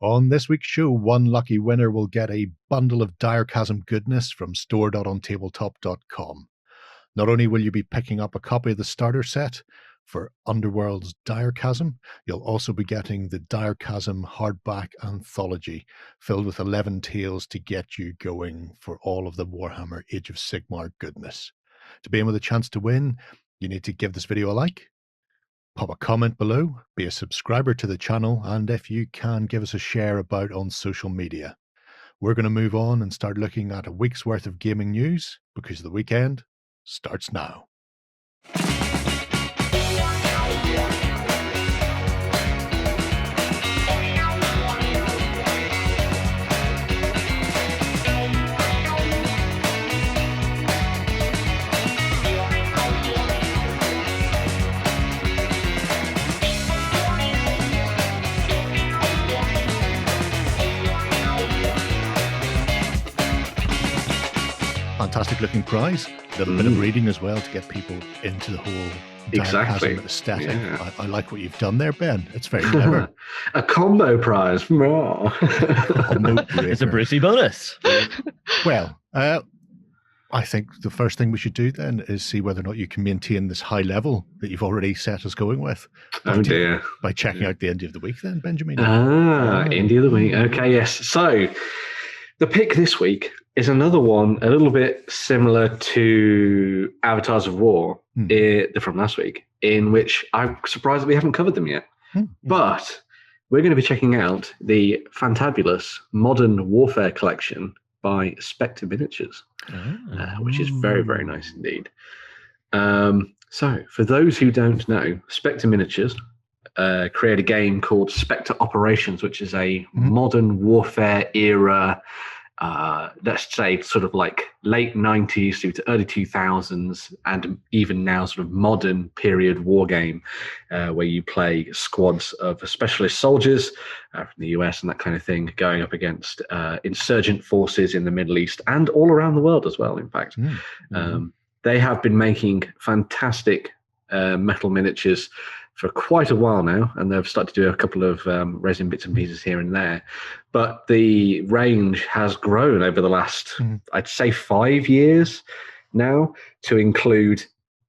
On this week's show, one lucky winner will get a bundle of Direchasm goodness from store.ontabletop.com. Not only will you be picking up a copy of the starter set for Underworlds Direchasm, you'll also be getting the Direchasm hardback anthology filled with 11 tales to get you going for all of the Warhammer Age of Sigmar goodness. To be in with a chance to win, you need to give this video a like, pop a comment below, be a subscriber to the channel, and if you can, give us a share about on social media. We're going to move on and start looking at a week's worth of gaming news, because the weekend starts now. Fantastic looking prize. A little bit of reading as well to get people into the whole Direchasm aesthetic. Yeah. I like what you've done there, Ben. It's very clever. A combo prize. It's a Brucey bonus. Well, I think the first thing we should do then is see whether or not you can maintain this high level that you've already set us going with. Oh dear. By checking out the Indie of the Week then, Benjamin. Indie of the Week. Okay, yes. So the pick this week is another one a little bit similar to Avatars of War from last week, in which I'm surprised that we haven't covered them yet. But we're going to be checking out the fantabulous Modern Warfare collection by Spectre Miniatures, which is very, very nice indeed. So for those who don't know, Spectre Miniatures create a game called Spectre Operations, which is a Modern Warfare era, let's say sort of like late 90s through to early 2000s, and even now sort of modern period war game where you play squads of specialist soldiers from the US and that kind of thing, going up against insurgent forces in the Middle East and all around the world as well, in fact. They have been making fantastic metal miniatures for quite a while now, and they've started to do a couple of resin bits and pieces here and there. But the range has grown over the last, I'd say, 5 years now, to include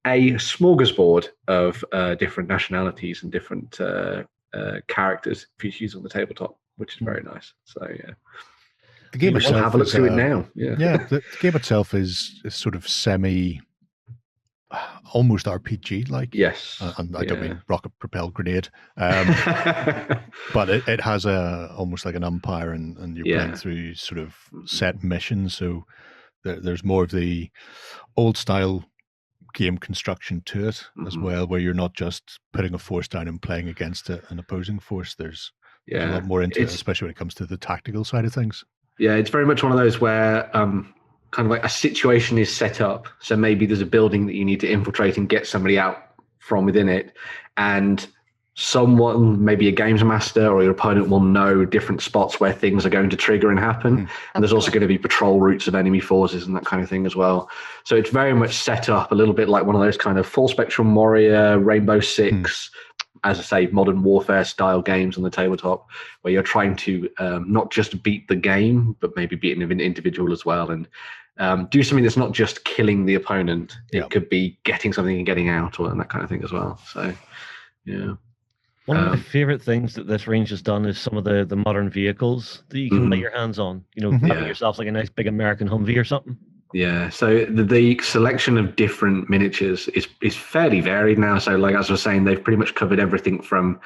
a smorgasbord of different nationalities and different characters for you to use on the tabletop, which is very nice. So, yeah. The game itself, have a look through it now. The game itself is sort of almost RPG like. Yes. And I don't mean rocket propelled grenade. But it has almost like an umpire, and you're playing through sort of set missions. So there's more of the old style game construction to it as well, where you're not just putting a force down and playing against an opposing force. There's a lot more into it, especially when it comes to the tactical side of things. Yeah, it's very much one of those where kind of like a situation is set up. So maybe there's a building that you need to infiltrate and get somebody out from within it. And someone, maybe a games master or your opponent, will know different spots where things are going to trigger and happen. And there's also going to be patrol routes of enemy forces and that kind of thing as well. So it's very much set up a little bit like one of those kind of full spectrum warrior, Rainbow Six, as I say, modern warfare style games on the tabletop, where you're trying to not just beat the game, but maybe beat an individual as well, and do something that's not just killing the opponent. It could be getting something and getting out, and that kind of thing as well. So, yeah. One of my favorite things that this range has done is some of the modern vehicles that you can lay your hands on. You know, having yourself like a nice big American Humvee or something. Yeah, so the selection of different miniatures is fairly varied now. So, like as I was saying, they've pretty much covered everything from,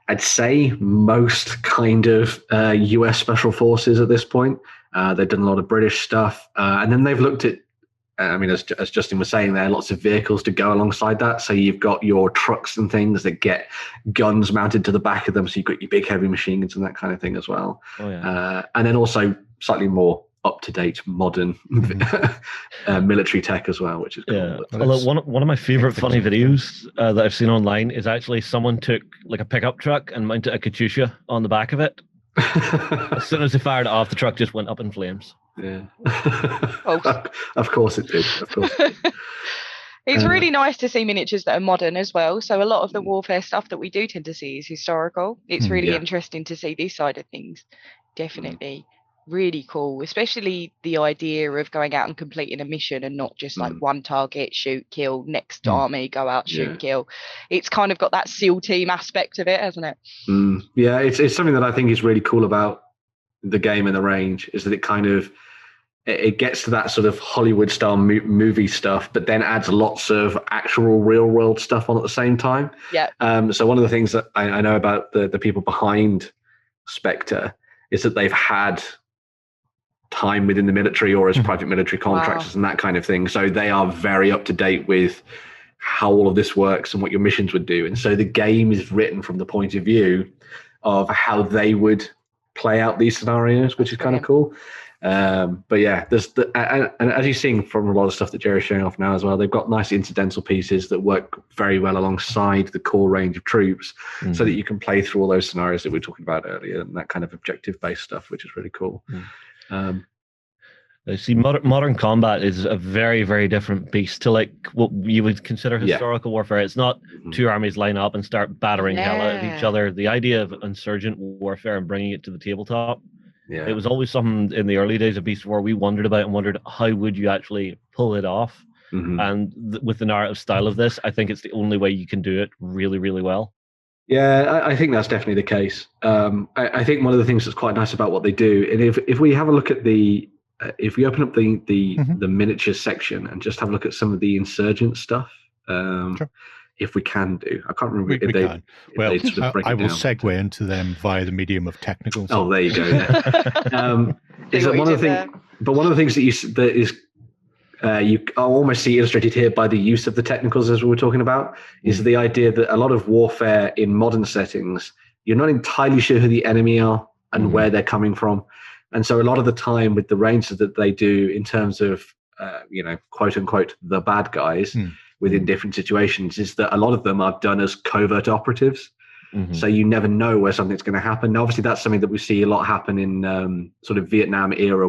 I'd say, most kind of US Special Forces at this point. They've done a lot of British stuff. And then they've looked at, I mean, as Justin was saying, there are lots of vehicles to go alongside that. So you've got your trucks and things that get guns mounted to the back of them. So you've got your big heavy machine guns and that kind of thing as well. And then also slightly more up-to-date modern military tech as well, which is cool. Yeah. Although one of my favorite funny videos that I've seen online is actually someone took like a pickup truck and mounted a Katyusha on the back of it. As soon as they fired it off, the truck just went up in flames. Yeah. Of course it did. Of course. It's really nice to see miniatures that are modern as well. So a lot of the warfare stuff that we do tend to see is historical. It's really interesting to see this side of things. Definitely. Really cool, especially the idea of going out and completing a mission and not just like one target, shoot, kill, next army, go out, shoot, kill. It's kind of got that SEAL team aspect of it, hasn't it? Yeah, it's something that I think is really cool about the game and the range, is that it kind of it gets to that sort of Hollywood style movie stuff, but then adds lots of actual real world stuff on at the same time. Yeah. So one of the things that I know about the people behind Spectre is that they've had time within the military or as private military contractors and that kind of thing. So they are very up to date with how all of this works and what your missions would do. And so the game is written from the point of view of how they would play out these scenarios, which is kind of cool. But yeah, there's and as you're seeing from a lot of stuff that Jerry's showing off now as well, they've got nice incidental pieces that work very well alongside the core range of troops, so that you can play through all those scenarios that we were talking about earlier and that kind of objective based stuff, which is really cool. I see modern combat is a very, very different beast to like what you would consider historical warfare. It's not two armies line up and start battering hell out of each other. The idea of insurgent warfare and bringing it to the tabletop, it was always something in the early days of Beast War we wondered about and wondered how would you actually pull it off. And with the narrative style of this, I think it's the only way you can do it really, really well. Yeah, I think that's definitely the case. I think one of the things that's quite nice about what they do, and if we have a look at the if we open up the miniatures section and just have a look at some of the insurgent stuff, if we can do, I can't remember if they can. Well, they sort of I will segue into them via the medium of technical. Oh, there you go. Yeah. Is that one of the things? But one of the things that you almost see illustrated here by the use of the technicals, as we were talking about, is the idea that a lot of warfare in modern settings, you're not entirely sure who the enemy are and where they're coming from. And so a lot of the time with the ranges that they do in terms of, quote unquote, the bad guys within different situations, is that a lot of them are done as covert operatives. So you never know where something's going to happen. Now, obviously, that's something that we see a lot happen in sort of Vietnam War era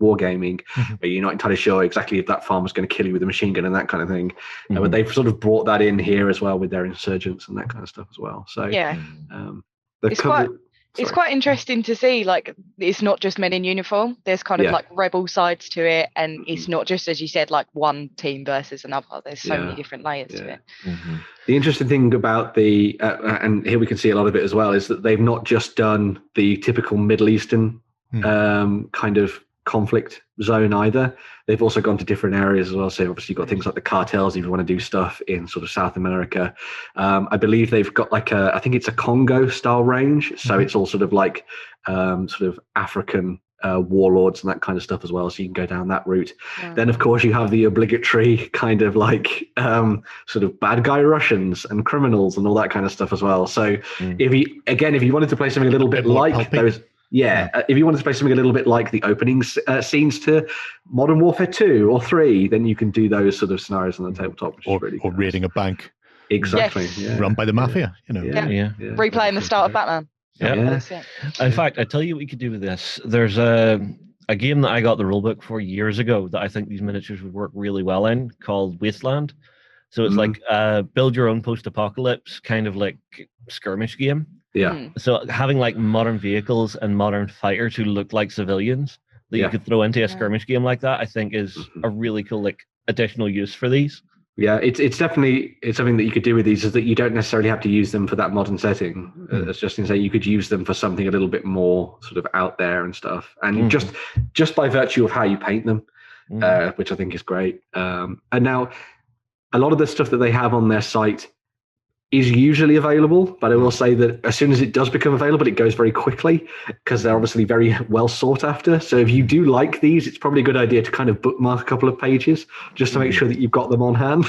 wargaming, where you're not entirely sure exactly if that farmer's going to kill you with a machine gun and that kind of thing. But they've sort of brought that in here as well with their insurgents and that kind of stuff as well. So it's quite interesting to see, like, it's not just men in uniform. There's kind of like rebel sides to it, and it's not just, as you said, like one team versus another. There's so many different layers to it. The interesting thing about the and here we can see a lot of it as well, is that they've not just done the typical Middle Eastern kind of conflict zone either. They've also gone to different areas as well. So obviously you've got things like the cartels if you want to do stuff in sort of South America. I believe they've got like I think it's a Congo style range. So it's all sort of like sort of African warlords and that kind of stuff as well. So you can go down that route. Then of course you have the obligatory kind of like sort of bad guy Russians and criminals and all that kind of stuff as well. So if you wanted to play something a little bit like those. If you wanted to play something a little bit like the opening scenes to Modern Warfare 2 or 3, then you can do those sort of scenarios on the tabletop, which is really or raiding a bank. Exactly. Run by the mafia, Replaying the start of Batman. In fact, I tell you what you could do with this. There's a game that I got the rulebook for years ago that I think these miniatures would work really well in, called Wasteland. So it's like build your own post-apocalypse kind of like skirmish game. So having like modern vehicles and modern fighters who look like civilians that you could throw into a skirmish game like that, I think is a really cool like additional use for these. Yeah, it's definitely something that you could do with these, is that you don't necessarily have to use them for that modern setting. As Justin said, you could use them for something a little bit more sort of out there and stuff, and just by virtue of how you paint them, which I think is great. And now a lot of the stuff that they have on their site is usually available, but I will say that as soon as it does become available, it goes very quickly because they're obviously very well sought after. So if you do like these, it's probably a good idea to kind of bookmark a couple of pages just to make sure that you've got them on hand.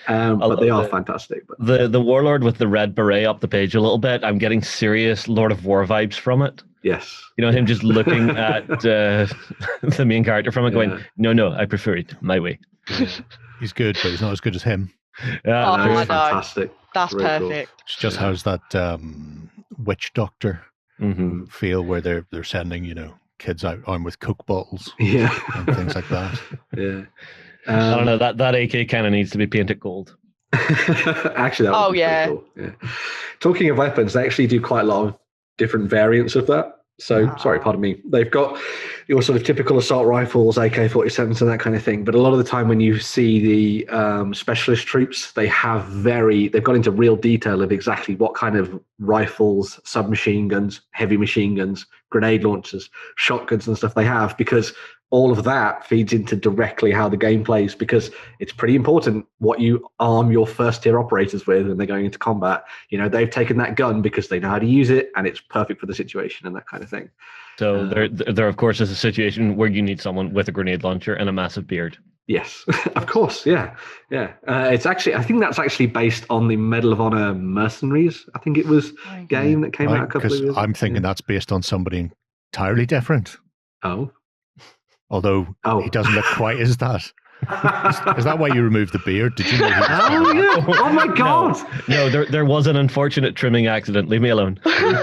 But they are fantastic. The warlord with the red beret up the page a little bit, I'm getting serious Lord of War vibes from it. Yes. You know, him just looking at the main character from it going, no, I prefer it my way. He's good, but he's not as good as him. Yeah, fantastic. That's really perfect. Cool. It's just how's that witch doctor feel where they're sending kids out armed with Coke bottles, and things like that. I don't know, that AK kind of needs to be painted gold. Actually, that would be pretty cool. Yeah. Talking of weapons, they actually do quite a lot of different variants of that. So, sorry, pardon me. They've got your sort of typical assault rifles, AK-47s and that kind of thing. But a lot of the time when you see the specialist troops, they've got into real detail of exactly what kind of rifles, submachine guns, heavy machine guns, grenade launchers, shotguns and stuff they have, because all of that feeds into directly how the game plays, because it's pretty important what you arm your first tier operators with when they're going into combat. You know, they've taken that gun because they know how to use it and it's perfect for the situation and that kind of thing. So there of course is a situation where you need someone with a grenade launcher and a massive beard. Yes, of course. Yeah. It's actually, I think that's actually based on the Medal of Honor Mercenaries. I think it was game that came out a couple of years ago. I'm thinking that's based on somebody entirely different. Oh. Although he doesn't look quite as that. Is that why you removed the beard? Did you know? Oh my God! No, there was an unfortunate trimming accident. Leave me alone.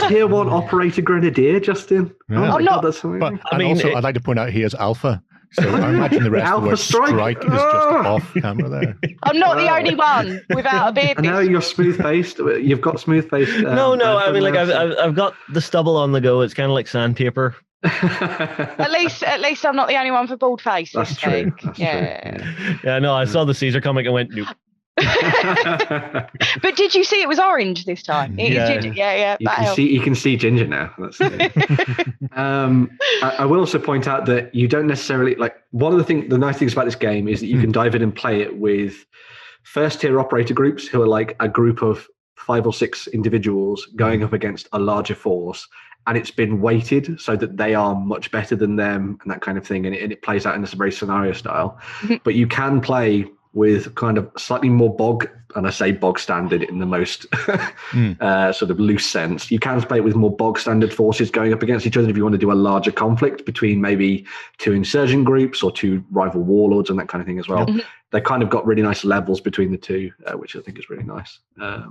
Tier 1 operator grenadier, Justin. Yeah. Oh my God, that's amazing. But I'd like to point out he is Alpha. So I imagine the rest of the word strike is just off camera there. I'm not the only one without a beard. And now you're smooth-faced. You've got smooth-faced. No. I mean, like I've got the stubble on the go. It's kind of like sandpaper. At least I'm not the only one for bald face. That's true. Yeah, no, I saw the Caesar comic and went, nope. But did you see it was orange this time? Yeah. You can see ginger now. That's I will also point out that you don't necessarily like one of the nice things about this game is that you can dive in and play it with first tier operator groups who are like a group of 5 or 6 individuals going up against a larger force. And it's been weighted so that they are much better than them and that kind of thing. And it plays out in this very scenario style. But you can play with kind of slightly more bog, and I say bog standard in the most sort of loose sense. You can play it with more bog standard forces going up against each other if you want to do a larger conflict between maybe 2 insurgent groups or 2 rival warlords and that kind of thing as well. They kind of got really nice levels between the two, which I think is really nice.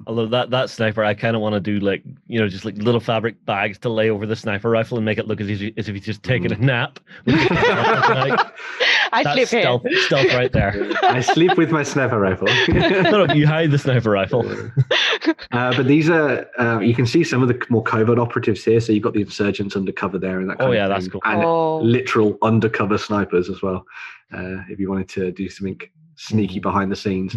Although that sniper, I kind of want to do like, you know, just like little fabric bags to lay over the sniper rifle and make it look as if he's just taking a nap. I sleep here. Stealth right there. I sleep with my sniper rifle. No, you hide the sniper rifle. But these are, you can see some of the more covert operatives here. So you've got the insurgents undercover there and that kind of thing. That's cool. And literal undercover snipers as well, if you wanted to do something sneaky behind the scenes.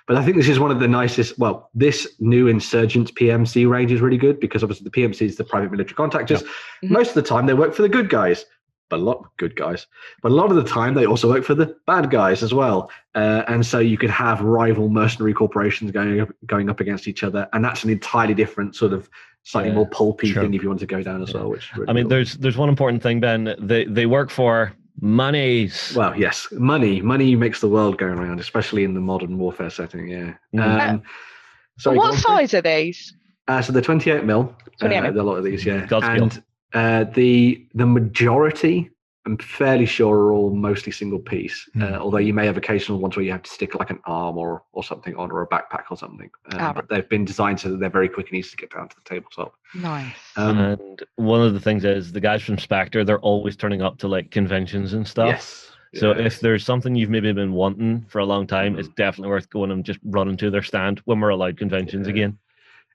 But I think this is one of the nicest, this new insurgent PMC range is really good because obviously the PMC is the private military contractors. Most of the time they work for the good guys. But a lot of the time they also work for the bad guys as well, and so you could have rival mercenary corporations going up against each other, and that's an entirely different sort of slightly more pulpy thing if you want to go down as well. Which really there's one important thing, Ben. They work for monies. Well, yes, money makes the world go around, especially in the modern warfare setting. Yeah. So what size are these? So they're 28 mil. 28 mil. A lot of these, yeah. Godspeed. The majority, I'm fairly sure, are all mostly single piece. Although you may have occasional ones where you have to stick like an arm or something on, or a backpack or something. But they've been designed so that they're very quick and easy to get down to the tabletop. Nice. And one of the things is the guys from Spectre, they're always turning up to like conventions and stuff. Yes. So if there's something you've maybe been wanting for a long time, it's definitely worth going and just running to their stand when we're allowed conventions again.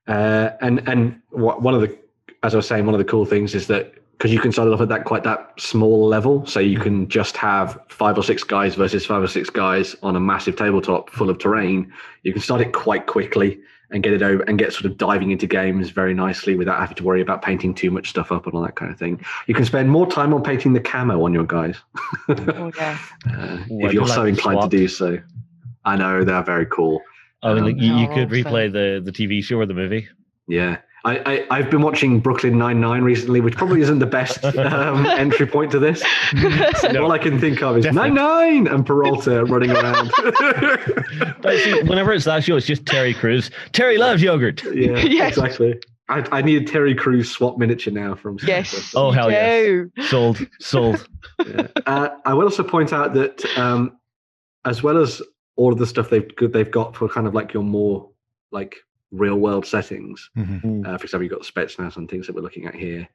And one of the, as I was saying, one of the cool things is that because you can start off at that small level, so you can just have 5 or 6 guys versus 5 or 6 guys on a massive tabletop full of terrain. You can start it quite quickly and get it over and get sort of diving into games very nicely without having to worry about painting too much stuff up and all that kind of thing. You can spend more time on painting the camo on your guys if you're so inclined to do so. I know, they're very cool. I mean, you could replay the TV show or the movie. Yeah. I've been watching Brooklyn Nine-Nine recently, which probably isn't the best entry point to this. All I can think of is Nine-Nine and Peralta running around. But see, whenever it's that show, it's just Terry Crews. Terry loves yogurt. Yeah, yes. Exactly. I need a Terry Crews swap miniature now from Spectre. Yes. Oh, hell yes. Sold. Yeah. I will also point out that as well as all of the stuff they've got for kind of like your more like real world settings. For example, you've got the Spetsnaz and things that we're looking at here.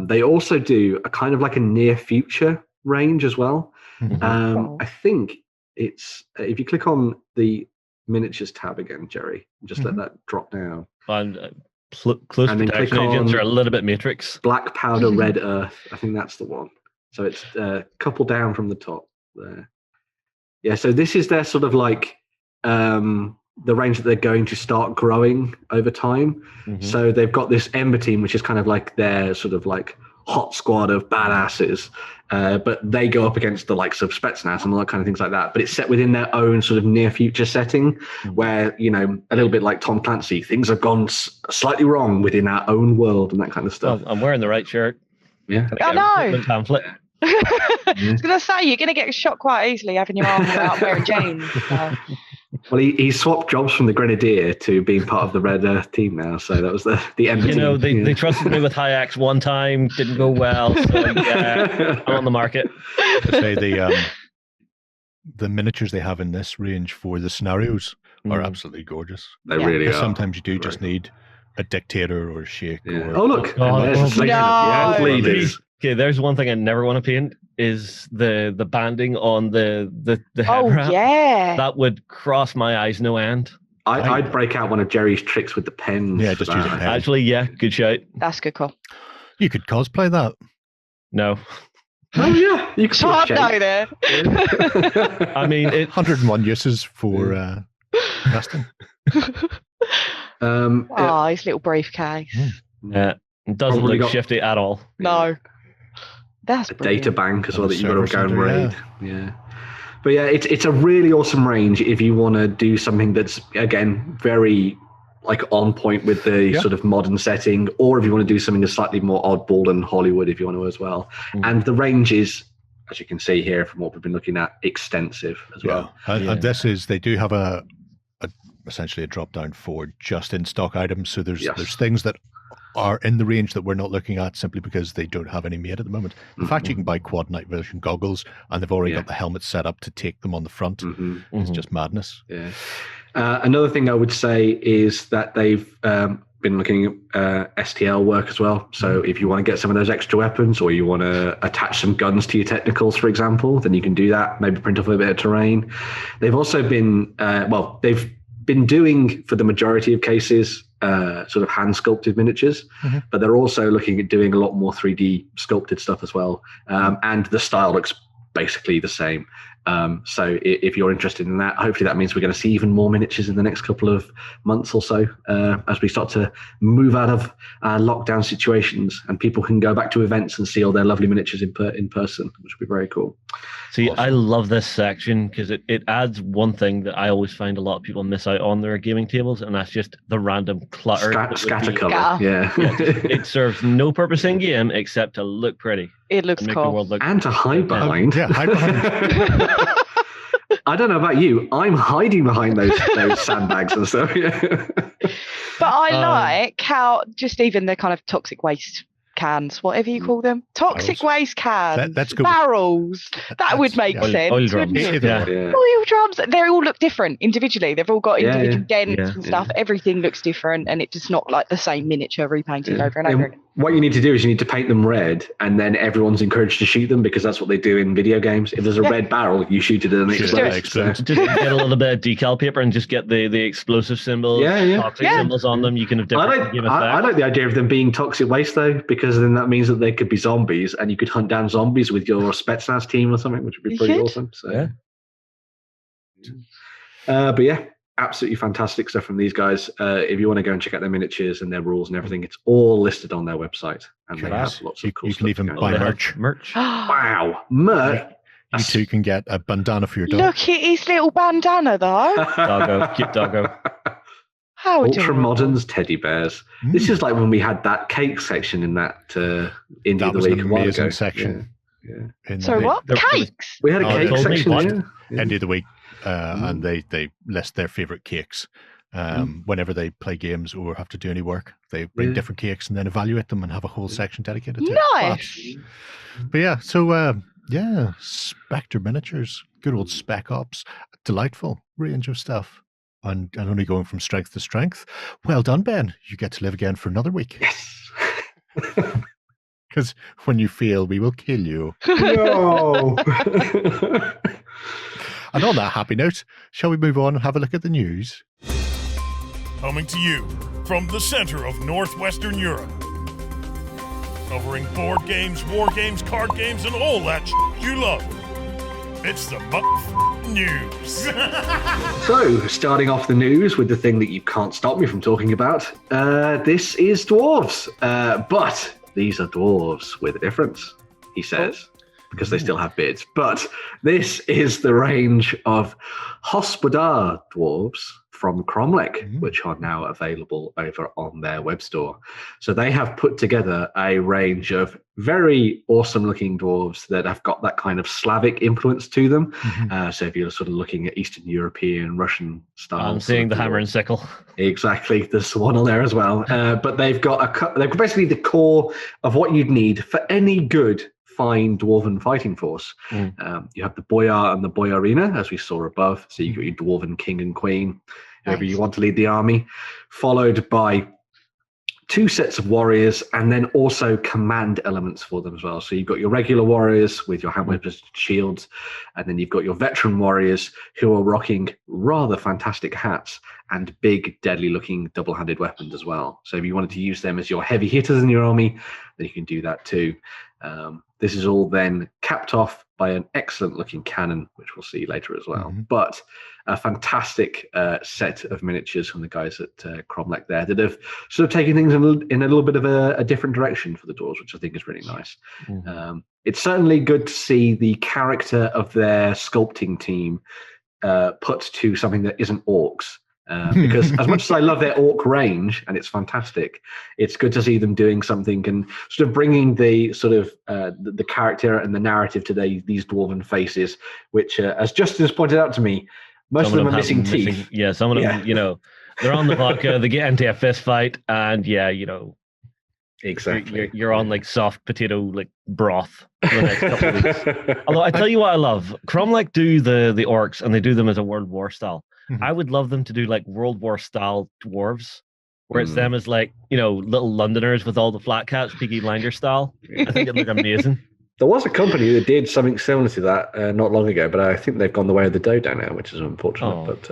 They also do a kind of like a near future range as well. I think it's if you click on the miniatures tab again, Jerry, just let that drop down. Close And then protection click agents on are a little bit Matrix. Black powder, red earth. I think that's the one. So it's a couple down from the top there. Yeah, so this is their sort of like the range that they're going to start growing over time. So they've got this Ember team, which is kind of like their sort of like hot squad of badasses, but they go up against the likes of Spetsnaz and all that kind of things like that. But it's set within their own sort of near future setting where, you know, a little bit like Tom Clancy, things have gone slightly wrong within our own world and that kind of stuff. Well, I'm wearing the right shirt. Yeah. I know. Pamphlet. I was going to say, you're going to get shot quite easily having your arm out wearing jeans. So. Well, he swapped jobs from the Grenadier to being part of the Red Earth team now, so that was the end. You know, they trusted me with High-Axe one time, didn't go well, so yeah, I'm on the market. I say the miniatures they have in this range for the scenarios are absolutely gorgeous. They really are. Sometimes you do just need a dictator or a sheik. Yeah. Or, Oh, look. There's a selection of leaders. Okay, there's one thing I never want to paint is the banding on the head wrap. Yeah. That would cross my eyes no end. I'd break out one of Jerry's tricks with the pens. Yeah, just use a pen. Actually, yeah, good shout. That's good call. You could cosplay that. No. Oh, yeah. You could Hard no there. I mean, 101 uses for casting. His little briefcase. Yeah, it doesn't look shifty at all. No. That's a brilliant. data bank as well that you've got to go and raid. Yeah. But yeah, it's a really awesome range if you want to do something that's, again, very like on point with the sort of modern setting, or if you want to do something that's slightly more oddball and Hollywood if you want to as well. And the range is, as you can see here from what we've been looking at, extensive as well. And this is, they do have essentially a drop down for just in stock items. So there's things that are in the range that we're not looking at simply because they don't have any made at the moment. In fact, you can buy quad night vision goggles and they've already got the helmet set up to take them on the front. It's just madness. Yeah. Another thing I would say is that they've been looking at STL work as well. So if you want to get some of those extra weapons or you want to attach some guns to your technicals, for example, then you can do that. Maybe print off a bit of terrain. They've also been, they've been doing, for the majority of cases, sort of hand sculpted miniatures, but they're also looking at doing a lot more 3D sculpted stuff as well. And the style looks basically the same. So if you're interested in that, hopefully that means we're going to see even more miniatures in the next couple of months or so as we start to move out of lockdown situations and people can go back to events and see all their lovely miniatures in person, which would be very cool. See, awesome. I love this section because it adds one thing that I always find a lot of people miss out on their gaming tables, and that's just the random clutter. Scatter color. Yeah. It serves no purpose in game except to look pretty. It looks cool. And to hide behind. Hide behind. I don't know about you. I'm hiding behind those sandbags and stuff. But I like how just even the kind of toxic waste cans, whatever you call them, toxic waste cans, that's good. Barrels. That would make sense. Oil drums. Oil drums. They all look different individually. They've all got individual dents and stuff. Everything looks different, and it's just not like the same miniature repainted over and over again. What you need to do is you need to paint them red, and then everyone's encouraged to shoot them because that's what they do in video games. If there's a red barrel, you shoot it and it explodes. Just get a little bit of decal paper and just get the explosive symbols, toxic symbols on them. You can have different game effects. I like the idea of them being toxic waste though, because then that means that they could be zombies, and you could hunt down zombies with your Spetsnaz team or something, which would be pretty awesome. So, but yeah. Absolutely fantastic stuff from these guys. If you want to go and check out their miniatures and their rules and everything, it's all listed on their website. And they have lots of cool stuff. You can even buy merch. Wow. Merch. You too can get a bandana for your dog. Look at his little bandana, though. Doggo. Cute doggo. How Ultra Moderns teddy bears. This is like when we had that cake section in that Indie of the Week. An amazing section. Yeah. So what? Cakes? We had a cake section. End of the week. And they list their favorite cakes whenever they play games or have to do any work. They bring different cakes and then evaluate them and have a whole section dedicated to it. Nice. But yeah, so Spectre Miniatures, good old Spec Ops, delightful range of stuff, and only going from strength to strength. Well done, Ben. You get to live again for another week. Yes. Because when you fail, we will kill you. No. And on that happy note, shall we move on and have a look at the news? Coming to you from the center of Northwestern Europe. Covering board games, war games, card games, and all that you love. It's the news. So, starting off the news with the thing that you can't stop me from talking about. This is dwarves. But these are dwarves with a difference, he says, because they still have beards. But this is the range of Hospodar dwarves from Kromlech, which are now available over on their web store. So they have put together a range of very awesome looking dwarves that have got that kind of Slavic influence to them. So if you're sort of looking at Eastern European, Russian style. I'm seeing the hammer and sickle. Exactly. There's one on there as well. But they've got they've basically the core of what you'd need for any good fine dwarven fighting force. You have the boyar and the boyarina, as we saw above. So you've got your dwarven king and queen, whoever you want to lead the army, followed by 2 sets of warriors, and then also command elements for them as well. So you've got your regular warriors with your hand-weapons shields, and then you've got your veteran warriors who are rocking rather fantastic hats and big, deadly-looking double-handed weapons as well. So if you wanted to use them as your heavy hitters in your army, then you can do that too. This is all then capped off by an excellent-looking cannon, which we'll see later as well. But a fantastic set of miniatures from the guys at Kromlech there that have sort of taken things in a little bit of a different direction for the dwarves, which I think is really nice. It's certainly good to see the character of their sculpting team put to something that isn't orcs. Because as much as I love their orc range, and it's fantastic, it's good to see them doing something and sort of bringing the sort of the character and the narrative to these dwarven faces, which, as Justin has pointed out to me, most of them are missing teeth. Yeah, some of them, they're on the vodka, they get into a fist fight, and exactly, you're on like soft potato like broth for the next couple of weeks. Although I tell you what I love, Kromlech do the orcs, and they do them as a World War style. I would love them to do like World War style dwarves, where it's them as like, little Londoners with all the flat caps, Peaky Blinders style. I think it'd look amazing. There was a company that did something similar to that not long ago, but I think they've gone the way of the dodo now, which is unfortunate.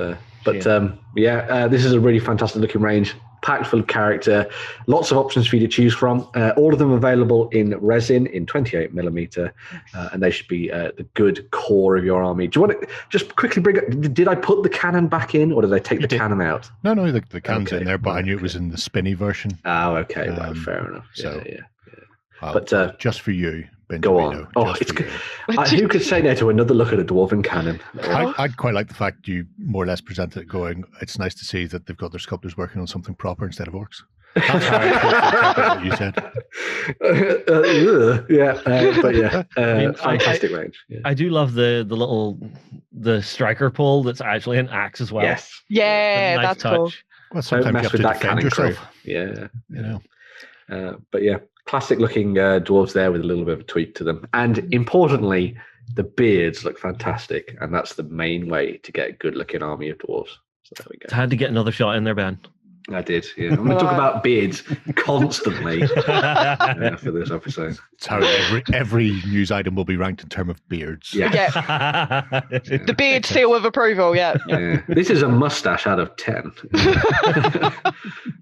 This is a really fantastic looking range, packed full of character, lots of options for you to choose from. All of them available in resin in 28mm, and they should be the good core of your army. Do you want to just quickly bring up, did I put the cannon back in, or did I take the cannon out? No, the cannon's in there, but I knew it was in the spinny version. Oh, okay, fair enough. But just for you, Benjamino. Go on. Oh, it's good. Who could say no to another look at a dwarven cannon? I'd quite like the fact you more or less presented it going, it's nice to see that they've got their sculptors working on something proper instead of orcs. That's how I what you said. Fantastic range. Yeah. I do love the striker pole that's actually an axe as well. Yes. Yeah, nice that's touch. cool. Well, sometimes you have to defend yourself. Yeah. Classic looking dwarves there with a little bit of a tweak to them. And importantly, the beards look fantastic. And that's the main way to get a good looking army of dwarves. So there we go. I had to get another shot in there, Ben. I did, yeah. I'm going to talk about beards constantly for this episode. It's how every news item will be ranked in terms of beards. Yeah. The beard seal of approval, yeah. This is a mustache out of 10.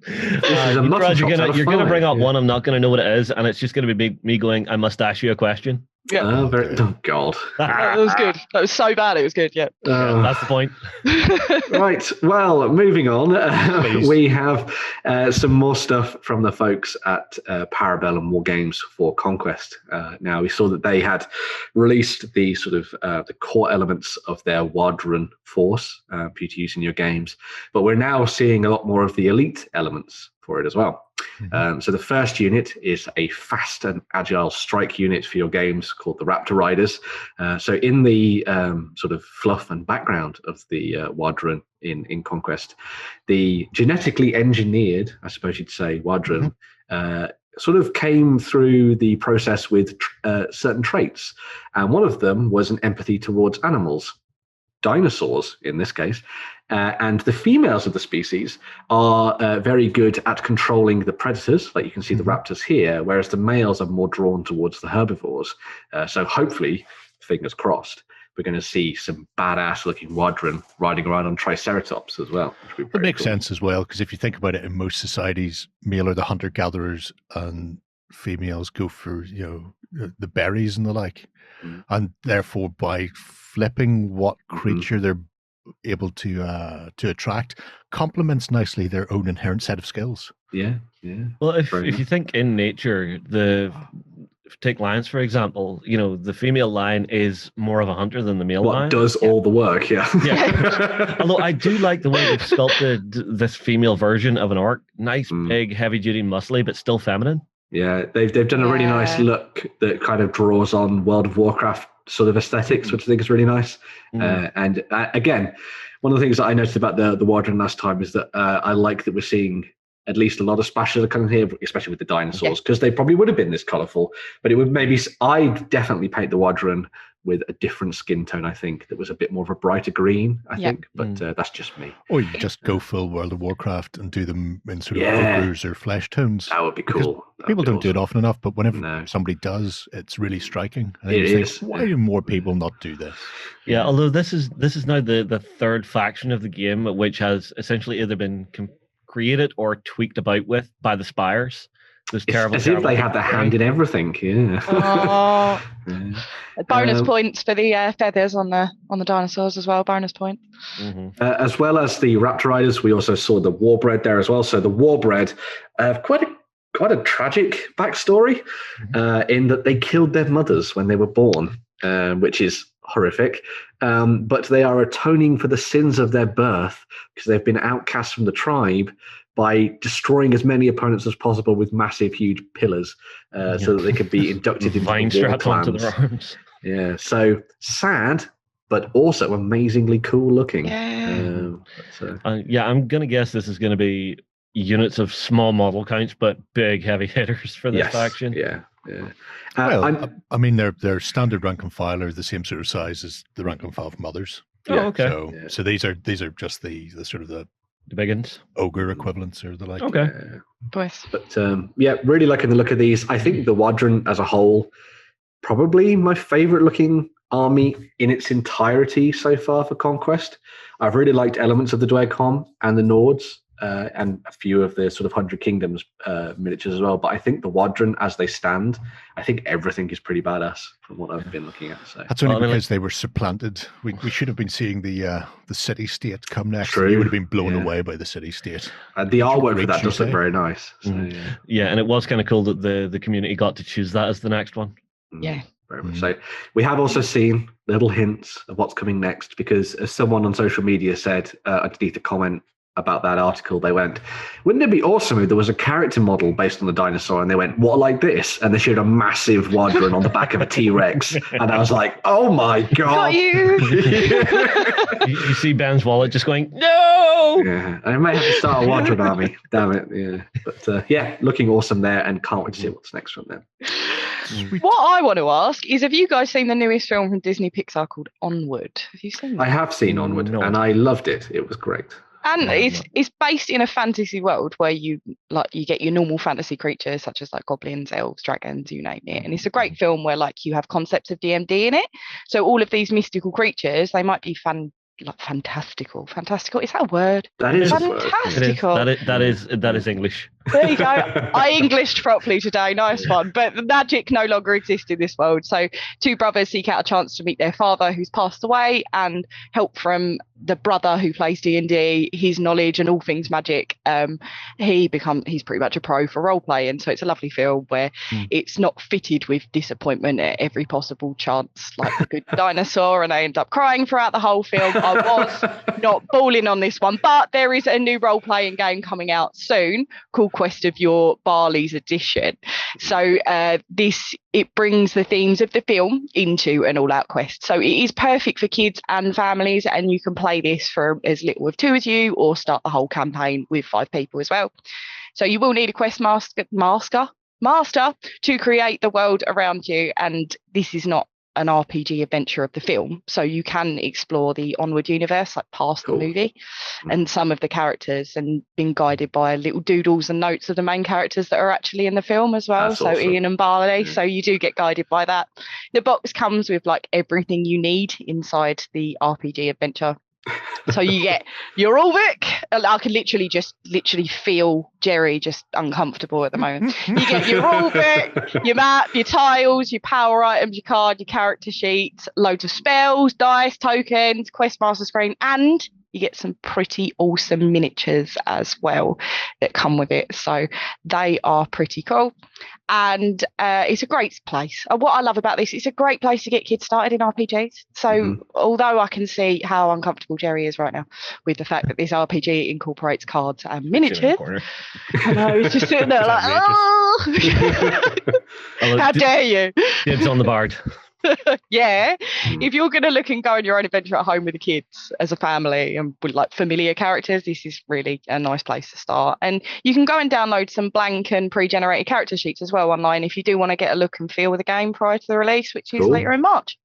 You're going to bring up one, I'm not going to know what it is, and it's just going to be me going, I must ask you a question. Yeah. Oh, God. That was good. That was so bad, it was good, yeah. That's the point. Right, well, moving on. We have some more stuff from the folks at Parabellum War Games for Conquest. Now, we saw that they had released the sort of the core elements of their Wadron force for you to use in your games, but we're now seeing a lot more of the elite elements for it as well. So the first unit is a fast and agile strike unit for your games called the Raptor Riders. So in the sort of fluff and background of the Wadron in Conquest, the genetically engineered, I suppose you'd say, Wadron, sort of came through the process with certain traits. And one of them was an empathy towards animals, dinosaurs in this case. And the females of the species are very good at controlling the predators, like you can see the raptors here, whereas the males are more drawn towards the herbivores. So hopefully, fingers crossed, we're going to see some badass looking Wadron riding around on Triceratops as well. It makes sense as well, because if you think about it, in most societies, male are the hunter-gatherers and females go for, the berries and the like. And therefore, by flipping what creature they're able to attract, complements nicely their own inherent set of skills. Yeah. Well, if you think in nature, take lions for example, the female lion is more of a hunter than the male lion. Does all the work, yeah. Although I do like the way they've sculpted this female version of an orc. Nice, big, heavy-duty, muscly, but still feminine. Yeah, they've done a really nice look that kind of draws on World of Warcraft sort of aesthetics, which I think is really nice. And again, one of the things that I noticed about the Wadron last time is that I like that we're seeing at least a lot of splashes coming here, especially with the dinosaurs, because they probably would have been this colourful. But it would I'd definitely paint the Wadron with a different skin tone, I think, that was a bit more of a brighter green, I think. But that's just me. Or you just go full World of Warcraft and do them in sort of ogres or flesh tones. That would be cool. People don't do it often enough, but whenever somebody does, it's really striking. And it is. Think, why do more people not do this? Yeah, although this is now the third faction of the game, which has essentially either been created or tweaked about with by the Spires. Those terrible, as if they have their hand in everything. Yeah. Bonus points for the feathers on the dinosaurs as well. Bonus point. As well as the Raptor Riders, we also saw the Warbred there as well. So the Warbred, quite a tragic backstory, in that they killed their mothers when they were born, which is horrific. But they are atoning for the sins of their birth because they've been outcast from the tribe by destroying as many opponents as possible with massive, huge pillars, so that they could be inducted into vine the war strapped onto clans. their arms. Yeah, so sad, but also amazingly cool looking. I'm going to guess this is going to be units of small model counts, but big heavy hitters for this faction. Yeah. Well, I mean, their standard rank and file are the same sort of size as the rank and file from others. Okay. So these are just the sort of the big ones, ogre equivalents or the like. Okay. But really liking the look of these. I think the Wadron as a whole, probably my favorite looking army in its entirety so far for Conquest. I've really liked elements of the Dwarves and the Nords, and a few of the sort of 100 Kingdoms miniatures as well. But I think the Wadron as they stand, I think everything is pretty badass from what I've been looking at. So that's only because they were supplanted. We should have been seeing the city-state come next. True. You would have been blown away by the city-state. And the artwork for that does look very nice. So, and it was kind of cool that the community got to choose that as the next one. Yeah. Very much so. We have also seen little hints of what's coming next, because as someone on social media said underneath a comment about that article, they went, wouldn't it be awesome if there was a character model based on the dinosaur? And they went, what, like this? And they showed a massive Wadron on the back of a T-Rex. And I was like, oh my God. Got you. You see Ben's wallet just going, no! Yeah, I might have to start a Wadron army. Damn it. Yeah. But looking awesome there, and can't wait to see what's next from them. What I want to ask is, have you guys seen the newest film from Disney Pixar called Onward? Have you seen that? I have seen Onward, and I loved it. It was great. And it's based in a fantasy world where you get your normal fantasy creatures such as like goblins, elves, dragons, you name it. And it's a great film where like you have concepts of D&D in it. So all of these mystical creatures, they might be fantastical. Fantastical, is that a word? That is fantastical. That is English. There you go. I Englished properly today. Nice one. But the magic no longer exists in this world. So two brothers seek out a chance to meet their father who's passed away, and help from the brother who plays D&D, his knowledge and all things magic. He's pretty much a pro for role playing. So it's a lovely film where it's not fitted with disappointment at every possible chance, like the good dinosaur, and I end up crying throughout the whole film. I was not bawling on this one, but there is a new role playing game coming out soon called Quest of Yore, Barley's edition. So it brings the themes of the film into an all-out quest. So it is perfect for kids and families, and you can play this for as little as 2 of you, or start the whole campaign with 5 people as well. So you will need a quest master to create the world around you, and this is not an RPG adventure of the film, so you can explore the Onward universe, like past the movie, and some of the characters, and being guided by little doodles and notes of the main characters that are actually in the film as well. That's awesome. Ian and Barley. So you do get guided by that. The box comes with like everything you need inside the RPG adventure. So you get your rule book. I can literally feel Jerry just uncomfortable at the moment. You get your rule book, your map, your tiles, your power items, your card, your character sheet, loads of spells, dice, tokens, Questmaster screen, and you get some pretty awesome miniatures as well that come with it. So they are pretty cool. And it's a great place. What I love about this, it's a great place to get kids started in RPGs. So although I can see how uncomfortable Jerry is right now with the fact that this RPG incorporates cards and miniatures, I know, he's just sitting there like, oh, how dare you? Dibs on the bard. Yeah, if you're going to look and go on your own adventure at home with the kids as a family and with like familiar characters, this is really a nice place to start. And you can go and download some blank and pre-generated character sheets as well online if you do want to get a look and feel with the game prior to the release, which is later in March.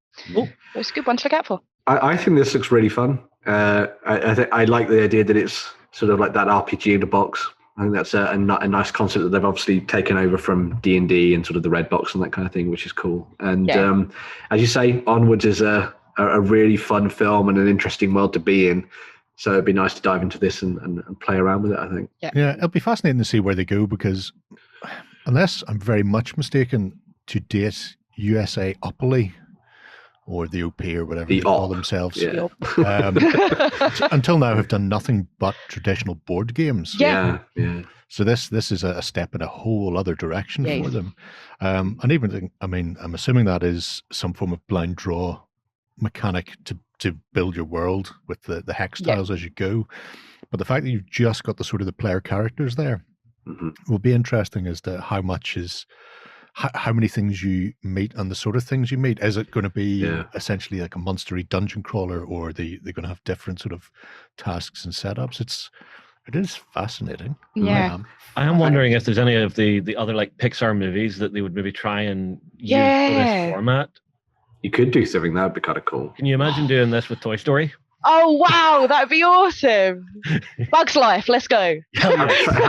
It's a good one to look out for. I think this looks really fun. I like the idea that it's sort of like that RPG in the box. I think that's a nice concept that they've obviously taken over from D&D and sort of the Red Box and that kind of thing, which is cool. And as you say, Onwards is a really fun film and an interesting world to be in. So it'd be nice to dive into this and play around with it, I think. Yeah, it'll be fascinating to see where they go, because unless I'm very much mistaken, to date, USA Opoly, or the OP or whatever they call themselves, until now have done nothing but traditional board games. Yeah. So this is a step in a whole other direction for them. And even, I'm assuming that is some form of blind draw mechanic to build your world with the hex tiles as you go. But the fact that you've just got the sort of the player characters there will be interesting as to how much is... How many things you meet and the sort of things you meet. Is it going to be essentially like a monstery dungeon crawler, or they're going to have different sort of tasks and setups? It is fascinating. Yeah. I am wondering if there's any of the other like Pixar movies that they would maybe try and use for this format. You could do something, that would be kind of cool. Can you imagine doing this with Toy Story? Oh, wow, that'd be awesome. Bugs Life, let's go. How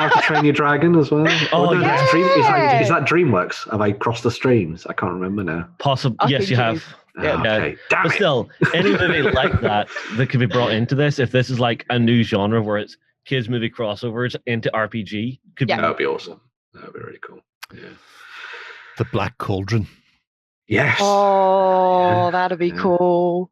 to Train Your Dragon as well. Is that DreamWorks? Have I crossed the streams? I can't remember now. Possibly. Yes, you have. Okay. But still, any movie like that could be brought into this, if this is like a new genre where it's kids movie crossovers into RPG, that would be awesome. That would be really cool. Yeah. The Black Cauldron. Yes. Oh, that'd be cool.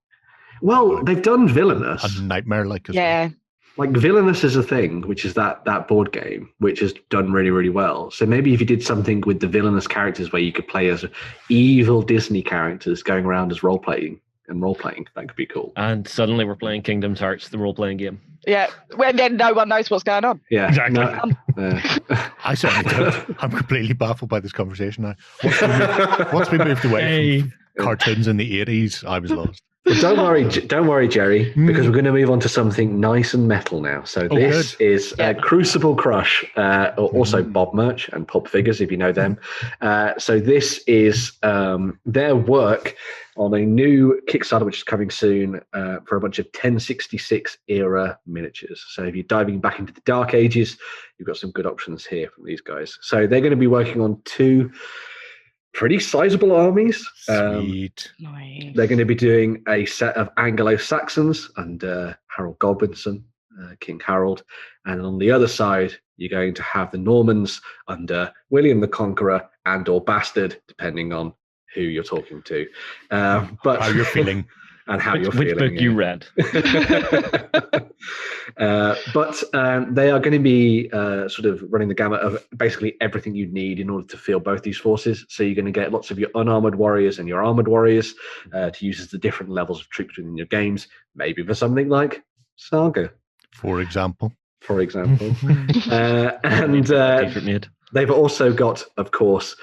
Well, they've done Villainous. A nightmare like as well. Like Villainous is a thing, which is that board game, which has done really, really well. So maybe if you did something with the Villainous characters where you could play as evil Disney characters going around as role-playing, that could be cool. And suddenly we're playing Kingdom Hearts, the role-playing game. Yeah, when then no one knows what's going on. Yeah, exactly. I certainly don't. I'm completely baffled by this conversation now. Once we moved away from cartoons in the 80s, I was lost. Well, don't worry, Jerry, because we're going to move on to something nice and metal now. So this is Crucible Crush, also Bob Merch and Pulp figures, if you know them. So this is their work on a new Kickstarter, which is coming soon, for a bunch of 1066 era miniatures. So if you're diving back into the Dark Ages, you've got some good options here from these guys. So they're going to be working on two pretty sizable armies. Sweet. Nice. They're going to be doing a set of Anglo-Saxons under Harold Godwinson, King Harold. And on the other side, you're going to have the Normans under William the Conqueror and or Bastard, depending on who you're talking to. But how you're feeling. And how you're feeling. Which book you read. But they are going to be sort of running the gamut of basically everything you need in order to field both these forces. So you're going to get lots of your unarmored warriors and your armored warriors to use as the different levels of troops within your games. Maybe for something like Saga. For example. And they've also got, of course,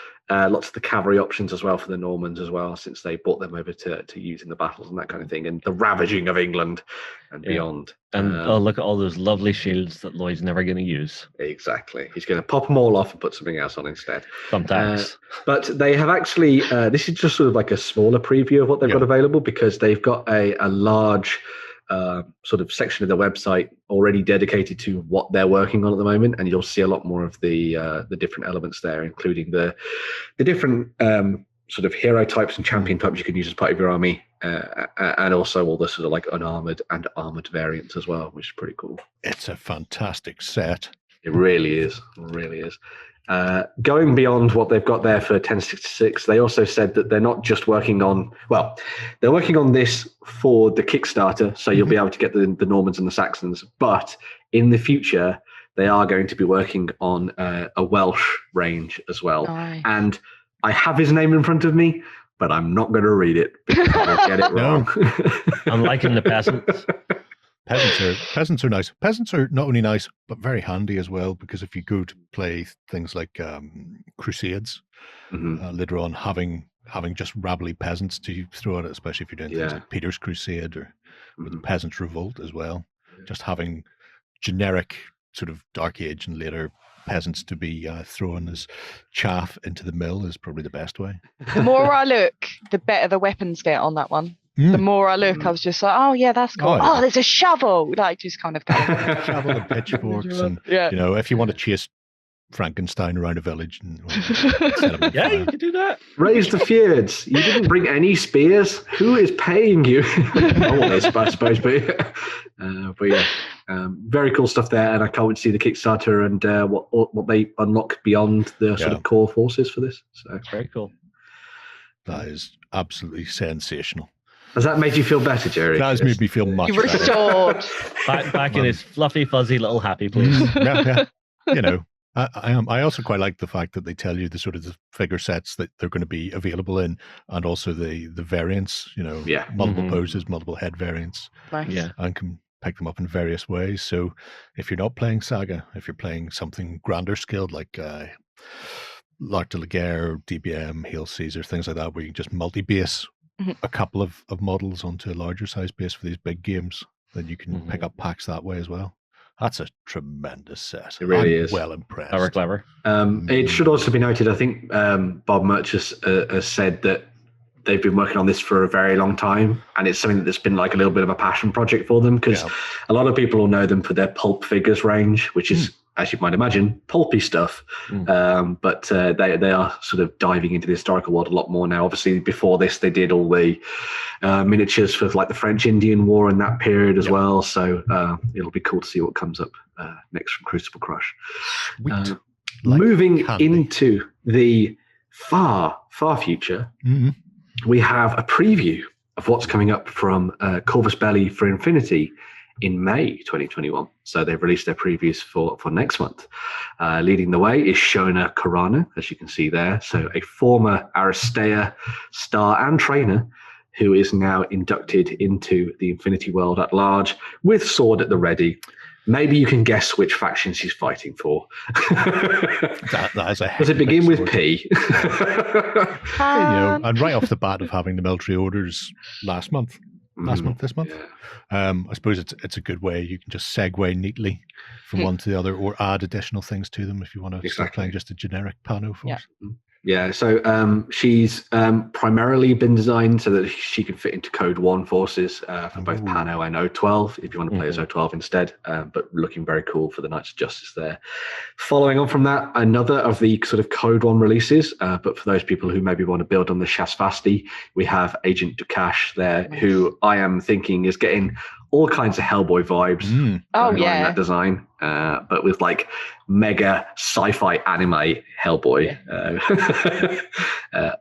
Lots of the cavalry options as well for the Normans as well, since they brought them over to use in the battles and that kind of thing, and the ravaging of England and beyond. And look at all those lovely shields that Lloyd's never going to use. Exactly. He's going to pop them all off and put something else on instead. Sometimes. But they have actually, this is just sort of like a smaller preview of what they've got available, because they've got a large sort of section of their website already dedicated to what they're working on at the moment, and you'll see a lot more of the different elements there, including the different sort of hero types and champion types you can use as part of your army, and also all the sort of like unarmored and armored variants as well, which is pretty cool. It's a fantastic set. It really is. It really is. Going beyond what they've got there for 1066, they also said that they're not just working on, well, they're working on this for the Kickstarter, so you'll be able to get the Normans and the Saxons, but in the future, they are going to be working on a Welsh range as well. Nice. And I have his name in front of me, but I'm not going to read it because I'll get it wrong. I'm liking the peasants. Peasants are nice. Peasants are not only nice, but very handy as well, because if you go to play things like Crusades, later on, having just rabbly peasants to throw at it, especially if you're doing things like Peter's Crusade or with the Peasants' Revolt as well, just having generic sort of Dark Age and later peasants to be thrown as chaff into the mill is probably the best way. The more I look, the better the weapons get on that one. The more I look, I was just like, oh yeah, that's cool. Oh, there's a shovel. Like, just kind of shovel and pitchforks, and you know, if you want to chase Frankenstein around a village, and you can do that. Raise the feuds. You didn't bring any spears. Who is paying you? I suppose, but yeah, very cool stuff there, and I can't wait to see the Kickstarter and what they unlock beyond the sort of core forces for this. So very cool. That is absolutely sensational. Has that made you feel better, Jerry? That has made me feel much better. Restored. Back in his fluffy, fuzzy little happy place. Yeah. You know, I also quite like the fact that they tell you the sort of the figure sets that they're going to be available in, and also the variants. You know, multiple poses, multiple head variants. Nice. Yeah, and can pick them up in various ways. So if you're not playing Saga, if you're playing something grander scaled like L'Art de la Guerre, DBM, Hail Caesar, things like that, where you can just multi-base a couple of models onto a larger size base for these big games, then you can pick up packs that way as well. That's a tremendous set. It really is. Well impressed. Clever. It should also be noted, I think Bob Murch has said that they've been working on this for a very long time, and it's something that's been like a little bit of a passion project for them, because a lot of people will know them for their Pulp figures range, which is, as you might imagine, pulpy stuff. But they are sort of diving into the historical world a lot more now. Obviously, before this, they did all the miniatures for like the French-Indian War in that period as well. So it'll be cool to see what comes up next from Crucible Crush. Moving into the far, far future, we have a preview of what's coming up from Corvus Belli for Infinity in May 2021. So they've released their previews for next month. Leading the way is Shona Carano, as you can see there. So a former Aristea star and trainer who is now inducted into the Infinity world at large with sword at the ready. Maybe you can guess which faction she's fighting for. that is a Does it begin with P? And right off the bat of having the military orders this month. I suppose it's a good way. You can just segue neatly from one to the other, or add additional things to them if you want to start playing just a generic Pano force. Yeah, so she's primarily been designed so that she can fit into Code 1 forces for both Pano and O12, if you want to play as O12 instead, but looking very cool for the Knights of Justice there. Following on from that, another of the sort of Code 1 releases, but for those people who maybe want to build on the Shasvasti, we have Agent Dukash there, who I am thinking is getting all kinds of Hellboy vibes in that design, but with like mega sci-fi anime Hellboy.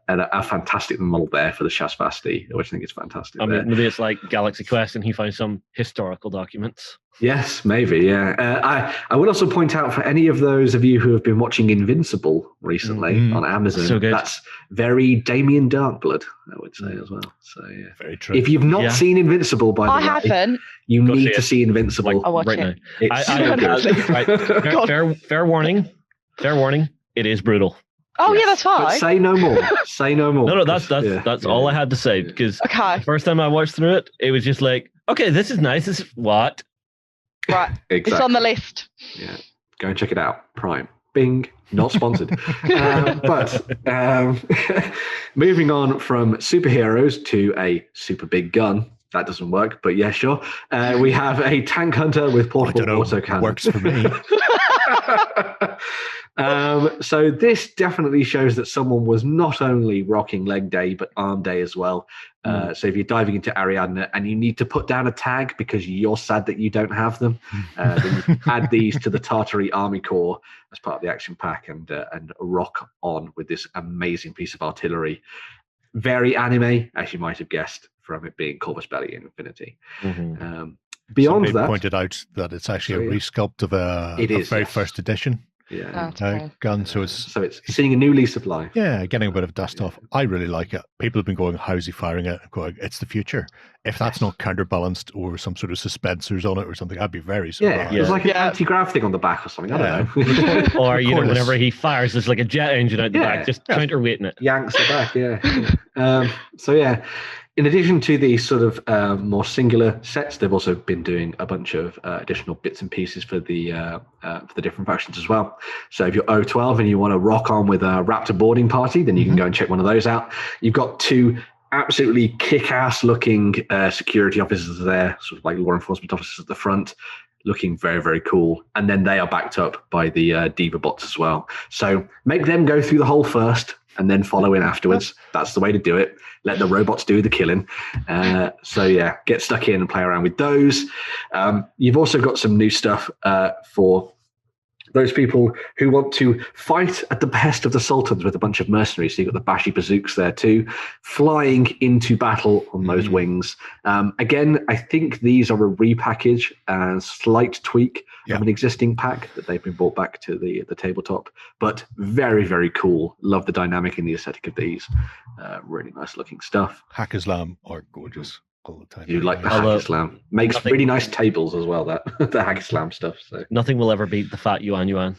And a fantastic model there for the Shasvasti, which I think is fantastic. I mean, maybe it's like Galaxy Quest and he finds some historical documents. Yes, maybe, yeah. I would also point out, for any of those of you who have been watching Invincible recently on Amazon, so good. That's very Damien Darkblood, I would say, as well. So, yeah. Very true. If you've not seen Invincible, by the way, I haven't. You need to see Invincible. I'll watch right it. now. Fair warning. It is brutal. Oh, Yes, yeah, that's fine. But say no more. Say no more. No, that's all I had to say, because the first time I watched through it, it was just like, okay, this is nice. This is what? Right. Exactly. It's on the list. Yeah. Go and check it out. Prime. Bing. Not sponsored. But moving on from superheroes to a super big gun. That doesn't work, but yeah, sure. We have a tank hunter with portable autocannon. Works for me. So this definitely shows that someone was not only rocking leg day, but arm day as well. So if you're diving into Ariadne and you need to put down a tag because you're sad that you don't have them, then you can add these to the Tartary Army Corps as part of the action pack and rock on with this amazing piece of artillery. Very anime, as you might have guessed from it being Corvus Belli in Infinity. Beyond Somebody that, pointed out that it's actually a resculpt of a very first edition. Gun, so it's seeing a new lease of life. Yeah, getting a bit of dust off. I really like it. People have been going, how's he firing it? Going, it's the future. If that's not counterbalanced or some sort of suspensors on it or something, I'd be very surprised. There's like an anti-grav thing on the back or something. I don't know. Or whenever he fires, there's like a jet engine out the back, just counterweighting it. Yanks it back. So yeah. In addition to these sort of more singular sets, they've also been doing a bunch of additional bits and pieces for the different factions as well. So if you're O12 and you want to rock on with a Raptor boarding party, then you can go and check one of those out. You've got two absolutely kick-ass looking security officers there, sort of like law enforcement officers at the front, looking very, very cool. And then they are backed up by the Diva bots as well. So make them go through the hole first and then follow in afterwards. That's the way to do it. Let the robots do the killing. So yeah, get stuck in and play around with those. You've also got some new stuff for those people who want to fight at the behest of the Sultans with a bunch of mercenaries. So you've got the Bashi Bazooks there too, flying into battle on those wings. Again, I think these are a repackage and slight tweak of an existing pack that they've been brought back to the tabletop, but very, very cool. Love the dynamic and the aesthetic of these. Really nice looking stuff. Hack-Islam are gorgeous all the time. You like the Hack-Islam. Makes really nice tables as well, that the Hack-Islam stuff. So nothing will ever beat the Fat Yuan Yuan.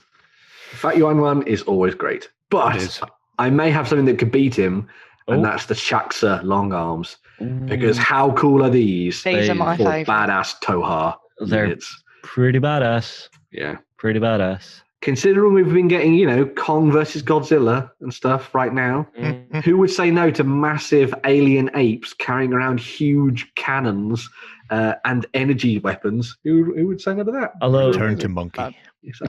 Fat Yuan one is always great. But I may have something that could beat him, and that's the Shaxa long arms. Because how cool are these? These are my favorite. Badass Toha. They're pretty badass. Yeah. Pretty badass. Considering we've been getting, Kong versus Godzilla and stuff right now, who would say no to massive alien apes carrying around huge cannons and energy weapons? Who would say no to that? Although, turn to monkey.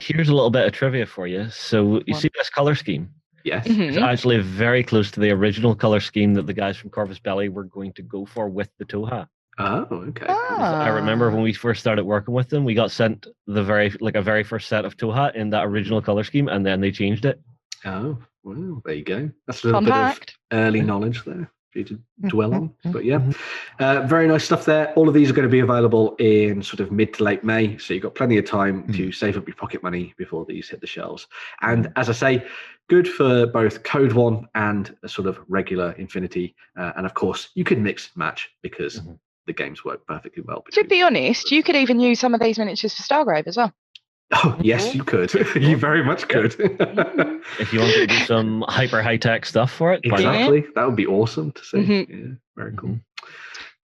Here's a little bit of trivia for you. So you see this color scheme? Yes. It's actually very close to the original color scheme that the guys from Corvus Belli were going to go for with the Toha. Oh, okay. I remember when we first started working with them, we got sent a very first set of Toha in that original color scheme, and then they changed it. Oh, well, there you go. That's a little bit of early knowledge there for you to dwell on. But yeah, very nice stuff there. All of these are going to be available in sort of mid to late May, so you've got plenty of time to save up your pocket money before these hit the shelves. And as I say, good for both Code One and a sort of regular Infinity. And of course, you could mix and match because the games work perfectly well. To be honest, you could even use some of these miniatures for Stargrave as well. Oh, yes, you could. You very much could. If you want to do some hyper high-tech stuff for it. Exactly. That would be awesome to see. Yeah, very cool.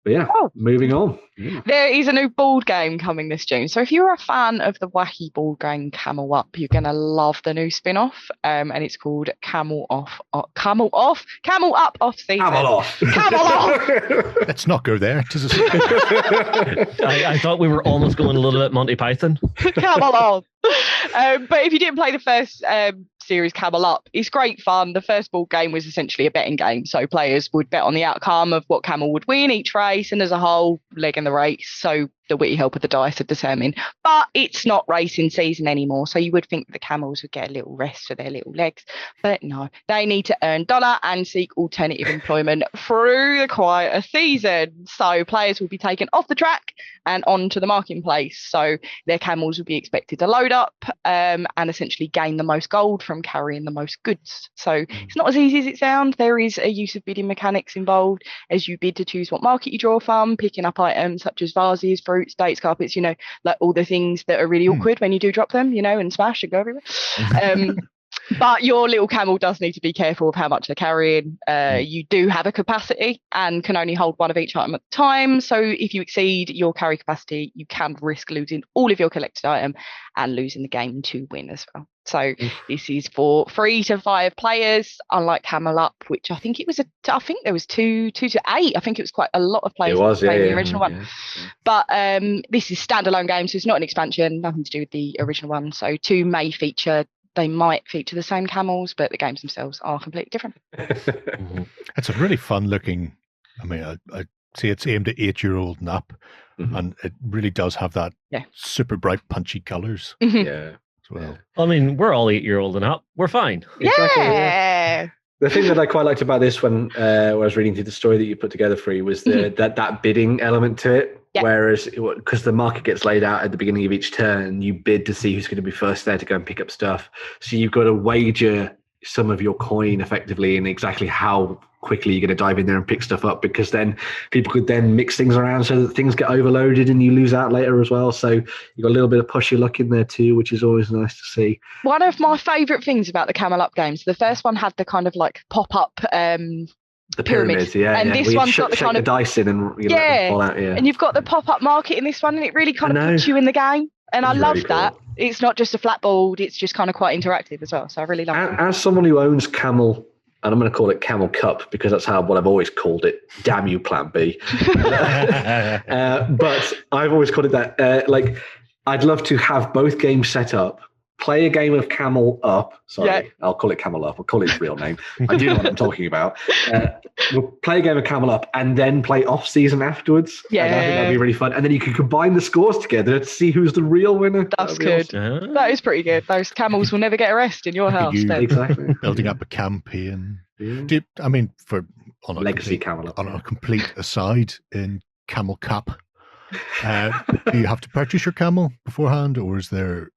But yeah, moving on. There is a new board game coming this June. So if you're a fan of the wacky board game Camel Up, you're going to love the new spin-off. And it's called Camel Up Off Season. Camel Off. Camel Off. Let's not go there. I thought we were almost going a little bit Monty Python. Camel Off. But if you didn't play the first series Camel Up, it's great fun. The first board game was essentially a betting game, so players would bet on the outcome of what camel would win each race, and as a whole leg in the race, so the witty help of the dice are determined. But it's not racing season anymore, so you would think the camels would get a little rest for their little legs, but no, they need to earn dollar and seek alternative employment through the quieter season. So players will be taken off the track and onto the marketplace, so their camels will be expected to load up and essentially gain the most gold from carrying the most goods. So it's not as easy as it sounds. There is a use of bidding mechanics involved as you bid to choose what market you draw from, picking up items such as vases, fruits, dates, carpets, like all the things that are really awkward when you do drop them, and smash and go everywhere. But your little camel does need to be careful of how much they're carrying. You do have a capacity and can only hold one of each item at a time. So if you exceed your carry capacity, you can risk losing all of your collected item and losing the game to win as well. So this is for 3 to 5 players, unlike Camel Up, which I think there was 2 to 8. I think it was quite a lot of players playing the original one. But this is standalone game, so it's not an expansion, nothing to do with the original one. So 2 may feature. They might feature the same camels, but the games themselves are completely different. It's a really fun looking. I mean, I see it's aimed at 8-year-old and up, and it really does have that super bright, punchy colors. Yeah. As well. I mean, we're all 8-year-old and up. We're fine. Exactly, yeah. The thing that I quite liked about this when I was reading through the story that you put together, Free, was that bidding element to it. Yep. Whereas, because the market gets laid out at the beginning of each turn, you bid to see who's going to be first there to go and pick up stuff. So you've got to wager some of your coin effectively in exactly how quickly you're going to dive in there and pick stuff up, because then people could then mix things around so that things get overloaded and you lose out later as well. So you've got a little bit of push your luck in there too, which is always nice to see. One of my favourite things about the Camel Up games, the first one had the kind of like pop-up the pyramids, and this one's got the kind of dice in and you let them fall out, and you've got the pop-up market in this one, and it really kind of puts you in the game, and I love that. It's not just a flat board, it's just kind of quite interactive as well, so I really love it. As someone who owns Camel, and I'm going to call it Camel Cup because that's what I've always called it. Damn you, Plan B. But I've always called it that. I'd love to have both games set up, play a game of Camel Up. Sorry, I'll call it Camel Up. I'll call it its real name. I do know what I'm talking about. We'll play a game of Camel Up and then play off-season afterwards. Yeah. And I think that'd be really fun. And then you can combine the scores together to see who's the real winner. That's good. Awesome. That is pretty good. Those camels will never get a rest in your house. Exactly. Building up a campaign. Yeah. On a Legacy Camel Up. On a complete aside, in Camel Cup, do you have to purchase your camel beforehand, or is it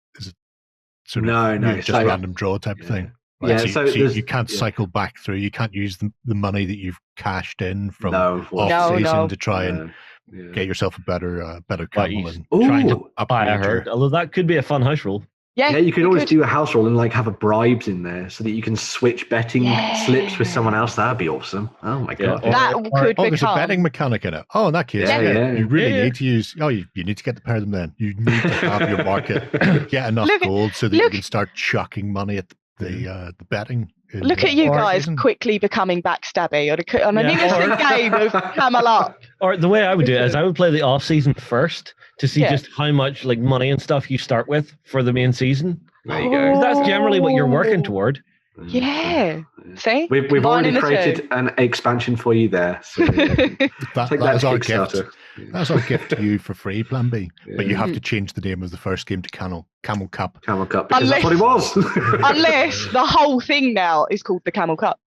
sort of just random draw type of thing? Right, so you can't cycle back through. You can't use the money that you've cashed in from off season to try and get yourself a better camel. And trying to buy a herd. Although that could be a fun house rule. Yeah, you could always do a house roll and have a bribes in there so that you can switch betting slips with someone else. That'd be awesome. Oh my god, there's a betting mechanic in it. Oh, in that case, you really need to use. Oh, you need to get the pair of them. Then you need to have your market get enough gold so that you can start chucking money at the betting. Look at you guys quickly becoming backstabby on an innocent game of Camel Up. Or the way I would do it is I would play the off season first to see just how much money and stuff you start with for the main season. There you go. That's generally what you're working toward. Yeah. See? We've already created an expansion for you there. So that was our gift. That's our gift to you for free, Plan B. Yeah. But you have to change the name of the first game to Camel Cup. Camel Cup, because that's what it was. Unless the whole thing now is called the Camel Cup.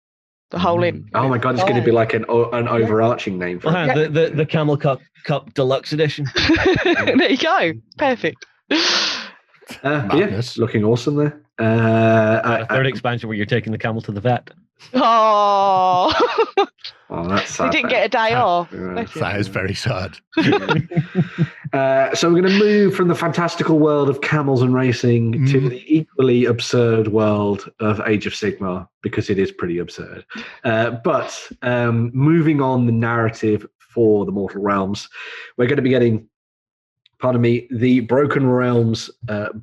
The whole in. Oh my god, it's going to be like an overarching name for it. The Camel Cup Deluxe Edition. There you go. Perfect. Looking awesome there. A third expansion where you're taking the camel to the vet. Oh, that's sad. They didn't get a day off. That is very sad. So we're going to move from the fantastical world of camels and racing to the equally absurd world of Age of Sigmar, because it is pretty absurd. But moving on the narrative for the Mortal Realms, we're going to be getting, the Broken Realms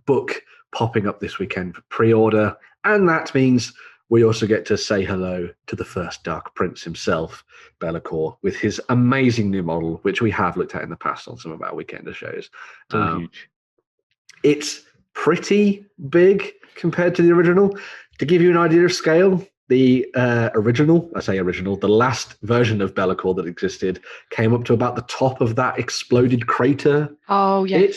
book popping up this weekend for pre-order, and that means we also get to say hello to the first Dark Prince himself, Be'lakor, with his amazing new model, which we have looked at in the past on some of our Weekender shows. Huge. It's pretty big compared to the original. To give you an idea of scale, the the last version of Be'lakor that existed came up to about the top of that exploded crater. Oh, yeah.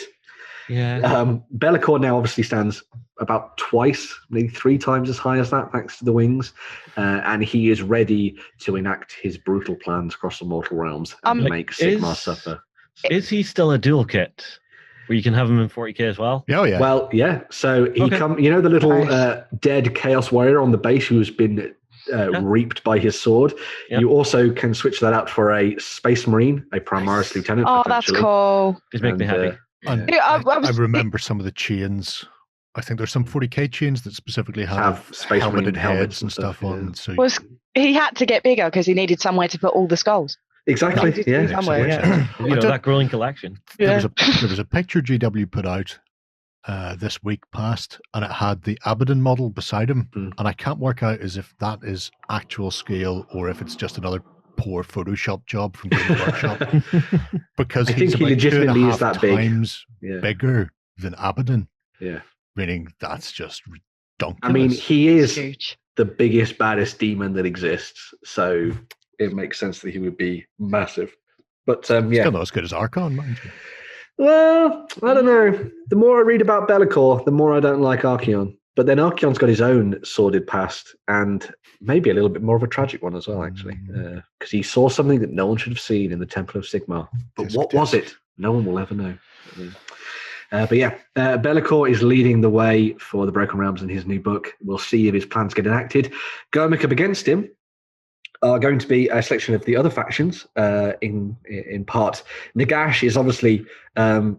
Be'lakor now obviously stands about twice, maybe 3 times as high as that, thanks to the wings. And he is ready to enact his brutal plans across the Mortal Realms and make Sigmar suffer. Is he still a dual kit? Where you can have him in 40k as well? Oh, yeah. Well, yeah. So he the little dead Chaos Warrior on the base who's been reaped by his sword. Yep. You also can switch that out for a Space Marine, a Primaris Lieutenant. Oh, that's cool. Just make me happy. I remember some of the chains I think there's some 40k chains that specifically Have Space helmeted Marine heads helmets and stuff yeah. on. So He had to get bigger because he needed somewhere to put all the skulls. Exactly. Yeah. Somewhere, You know, that growing collection. There was a picture GW put out this week past, and it had the Abaddon model beside him, and I can't work out as if that is actual scale or if it's just another poor Photoshop job from Games Workshop. Because I think he legitimately is that big. Bigger than Abaddon. Yeah. Meaning that's just redonkulous. I mean, he is huge. The biggest, baddest demon that exists, so it makes sense that he would be massive. But Still not as good as Archon, mind you. Well, I don't know. The more I read about Bellicor, the more I don't like Archeon. But then Archeon's got his own sordid past, and maybe a little bit more of a tragic one as well, actually. Because he saw something that no one should have seen in the Temple of Sigmar. But what was it? No one will ever know. Bellicor is leading the way for the Broken Realms in his new book. We'll see if his plans get enacted. Going up against him are going to be a selection of the other factions. In part, Nagash is obviously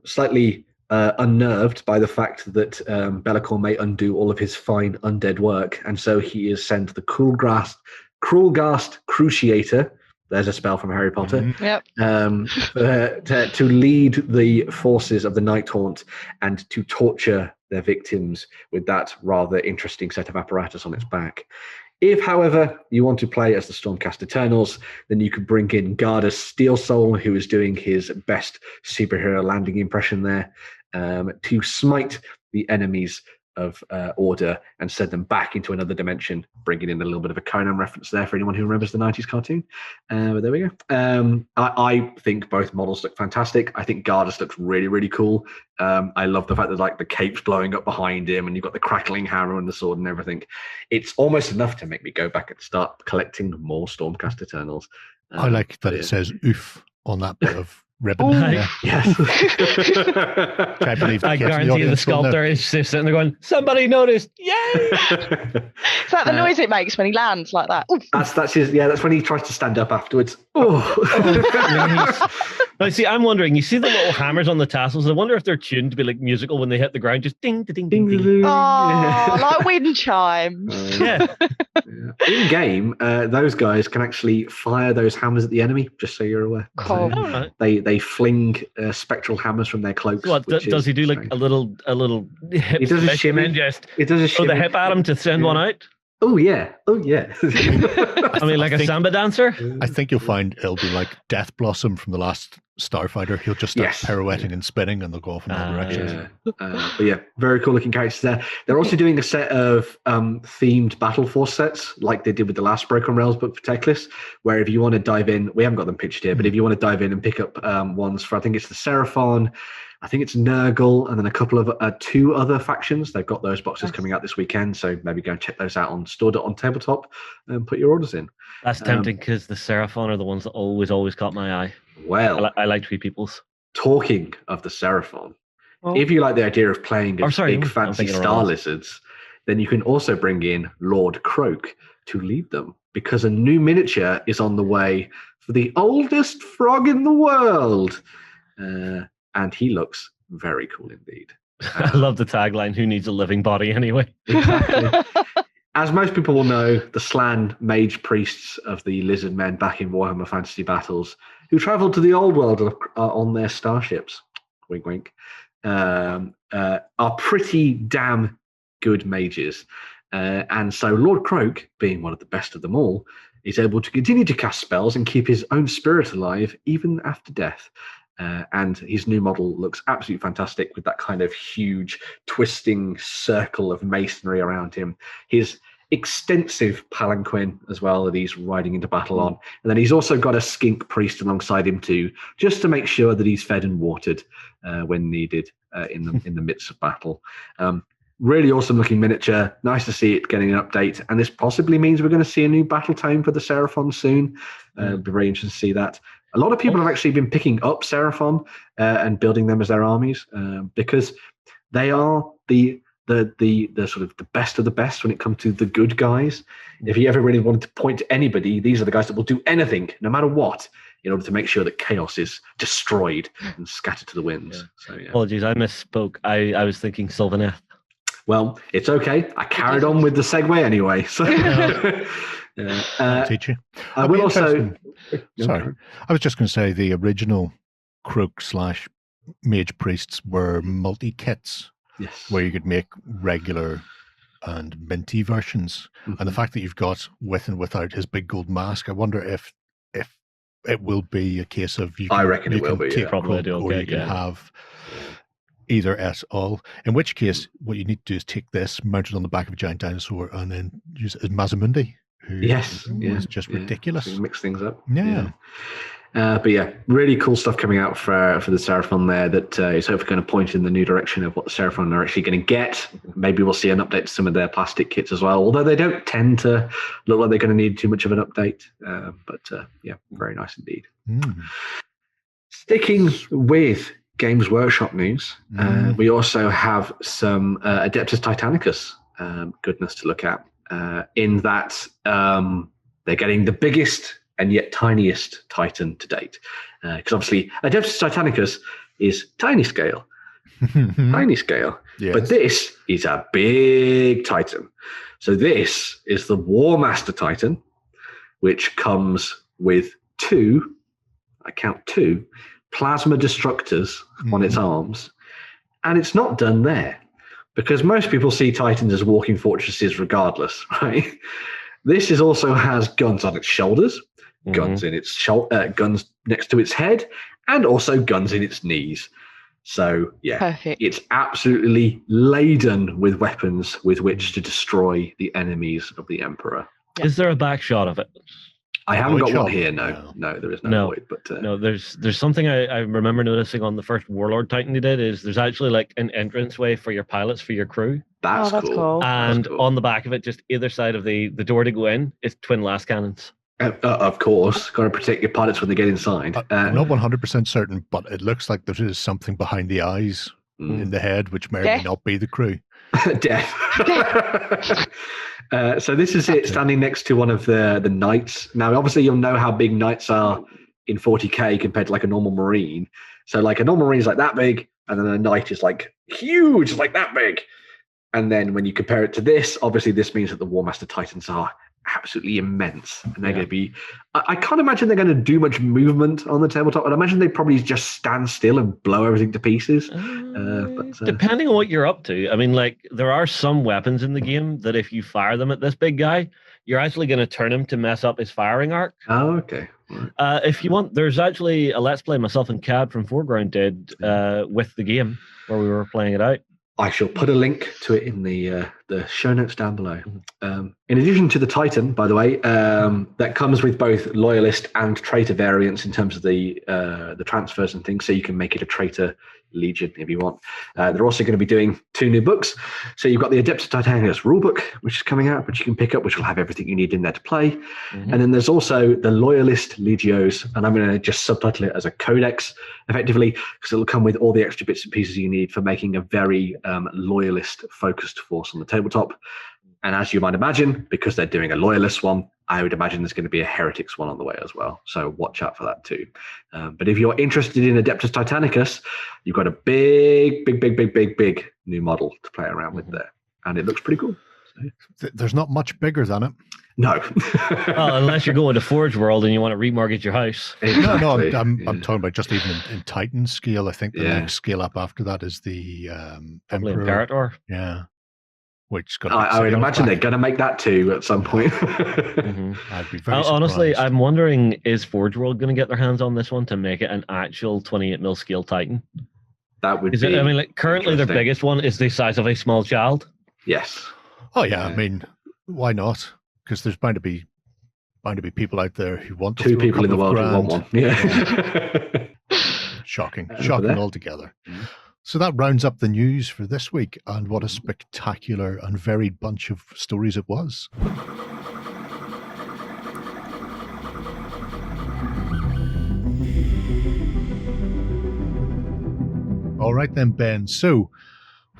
slightly unnerved by the fact that Bellicor may undo all of his fine undead work, and so he is sent the Cruelgast Cruciator. There's a spell from Harry Potter. Yep. To lead the forces of the Nighthaunt and to torture their victims with that rather interesting set of apparatus on its back. If, however, you want to play as the Stormcast Eternals, then you could bring in Gardas Steelsoul, who is doing his best superhero landing impression there, to smite the enemies of Order and send them back into another dimension, bringing in a little bit of a Conan reference there for anyone who remembers the 90s cartoon. But there we go. I think both models look fantastic. I think Gardas looks really, really cool. I love the fact that like the cape's blowing up behind him and you've got the crackling hammer and the sword and everything. It's almost enough to make me go back and start collecting more Stormcast Eternals. I like that it says oof on that bit of ribbon. Yes. I believe I guarantee the sculptor is just sitting there going, somebody noticed. Yay! Is that the noise it makes when he lands like that? Oof. That's his. Yeah, that's when he tries to stand up afterwards. Now, see, I'm wondering, you see the little hammers on the tassels? I wonder if they're tuned to be like musical when they hit the ground, just ding, ding, ding, ding. Oh, like wind chimes. Yeah. In game, those guys can actually fire those hammers at the enemy. Just so you're aware. Cool. All right. They fling spectral hammers from their cloaks. What does he do? Like a little hip? He does a shimmy. Just It does a throw shimmy. the hip at him to send one out. Oh yeah. I mean, like a samba dancer. I think you'll find it'll be like Death Blossom from the last Starfighter. He'll just start pirouetting and spinning, and they'll go off in all directions. But yeah, very cool looking characters there. They're also doing a set of themed Battle Force sets, like they did with the last Broken Realms book for Teclis, where if you want to dive in, we haven't got them pitched here, but if you want to dive in and pick up ones for, I think it's the Seraphon, I think it's Nurgle, and then a couple of two other factions. They've got those boxes coming out this weekend, so maybe go and check those out on store.ontabletop and put your orders in. That's tempting because the Seraphon are the ones that always caught my eye. Well, I like Tree Peoples. Talking of the Seraphon, if you like the idea of playing as big fancy star lizards, then you can also bring in Lord Kroak to lead them, because a new miniature is on the way for the oldest frog in the world. And he looks very cool indeed. I love the tagline, who needs a living body anyway? Exactly. As most people will know, the Slann mage priests of the lizard men back in Warhammer Fantasy Battles, who travelled to the old world on their starships, wink wink, are pretty damn good mages. And so Lord Kroak, being one of the best of them all, is able to continue to cast spells and keep his own spirit alive even after death. And his new model looks absolutely fantastic with that kind of huge twisting circle of masonry around him. His extensive palanquin as well that he's riding into battle on. And then he's also got a skink priest alongside him too, just to make sure that he's fed and watered when needed in the midst of battle. Really awesome looking miniature. Nice to see it getting an update. And this possibly means we're going to see a new battle tome for the Seraphon soon. It'll be very interesting to see that. A lot of people have actually been picking up Seraphon and building them as their armies because they are the sort of the best of the best when it comes to the good guys. If you ever really wanted to point to anybody, these are the guys that will do anything, no matter what, in order to make sure that chaos is destroyed and scattered to the winds. Yeah. So, yeah. Apologies, I misspoke. I was thinking Sylvaneth. Well, it's okay. I carried on with the segue anyway. So I'll teach you. I will also. Sorry, I was just going to say the original Kroak / Mage Priests were multi-kits. Yes. Where you could make regular and minty versions. Mm-hmm. And the fact that you've got with and without his big gold mask, I wonder if it will be a case of you can, I reckon it will be. Take Kroak, or you can have either at all. In which case, what you need to do is take this, mount it on the back of a giant dinosaur, and then use it as Mazamundi, who is just ridiculous. So mix things up. Yeah. But yeah, really cool stuff coming out for the Seraphon there that is hopefully going to point in the new direction of what the Seraphon are actually going to get. Maybe we'll see an update to some of their plastic kits as well, although they don't tend to look like they're going to need too much of an update. But very nice indeed. Sticking with Games Workshop news, we also have some Adeptus Titanicus goodness to look at, in that they're getting the biggest and yet tiniest Titan to date. Because obviously Adeptus Titanicus is tiny scale. Tiny scale. Yes. But this is a big Titan. So this is the Warmaster Titan, which comes with two plasma destructors on its arms. And it's not done there, because most people see Titans as walking fortresses regardless, right? This also has guns on its shoulders, guns in its guns next to its head, and also guns in its knees. So Perfect. It's absolutely laden with weapons with which to destroy the enemies of the Emperor. Is there a back shot of it? I haven't got one here. No, there is no void. But no, there's something I remember noticing on the first Warlord Titan you did. Is there's actually like an entranceway for your pilots, for your crew. That's cool. And on the back of it, just either side of the door to go in, is twin last cannons. Of course, got to protect your pilots when they get inside. I'm not 100% certain, but it looks like there is something behind the eyes in the head, which may or may not be the crew. Death. So this is it, standing next to one of the knights. Now, obviously, you'll know how big knights are in 40k compared to like a normal marine. So like a normal marine is like that big, and then a knight is like huge, like that big. And then when you compare it to this, obviously this means that the Warmaster Titans are absolutely immense, and they're going to be. I can't imagine they're going to do much movement on the tabletop. I'd imagine they probably just stand still and blow everything to pieces. Depending on what you're up to, I mean, like there are some weapons in the game that if you fire them at this big guy, you're actually going to turn him to mess up his firing arc. Oh, okay. Right. If you want, there's actually a Let's Play myself and Cad from Foreground did with the game where we were playing it out. I shall put a link to it in the show notes down below. In addition to the Titan, by the way, that comes with both Loyalist and Traitor variants in terms of the transfers and things, so you can make it a Traitor Legion if you want. They're also going to be doing 2 new books. So you've got the Adeptus Titanicus rulebook, which is coming out, which you can pick up, which will have everything you need in there to play. And then there's also the Loyalist Legios, and I'm going to just subtitle it as a codex, effectively, because it'll come with all the extra bits and pieces you need for making a very Loyalist-focused force on the tabletop. And as you might imagine, because they're doing a Loyalist one, I would imagine there's going to be a Heretics one on the way as well. So watch out for that too. But if you're interested in Adeptus Titanicus, you've got a big new model to play around with there. And it looks pretty cool. So. There's not much bigger than it. No. Well, unless you're going to Forge World and you want to remortgage your house. Exactly. No, I'm talking about just even in Titan scale. I think the next scale up after that is the Imperator. Yeah. Which got I would imagine they're going to make that too at some point. I'd be very honestly, surprised. I'm wondering, is Forge World going to get their hands on this one to make it an actual 28mm scale Titan? That would be. I mean, like currently their biggest one is the size of a small child. Yes. Oh yeah, I mean, why not? Because there's bound to be people out there who want to 2 people in the world who want one. Yeah. Shocking altogether. So that rounds up the news for this week, and what a spectacular and varied bunch of stories it was. All right then, Ben. So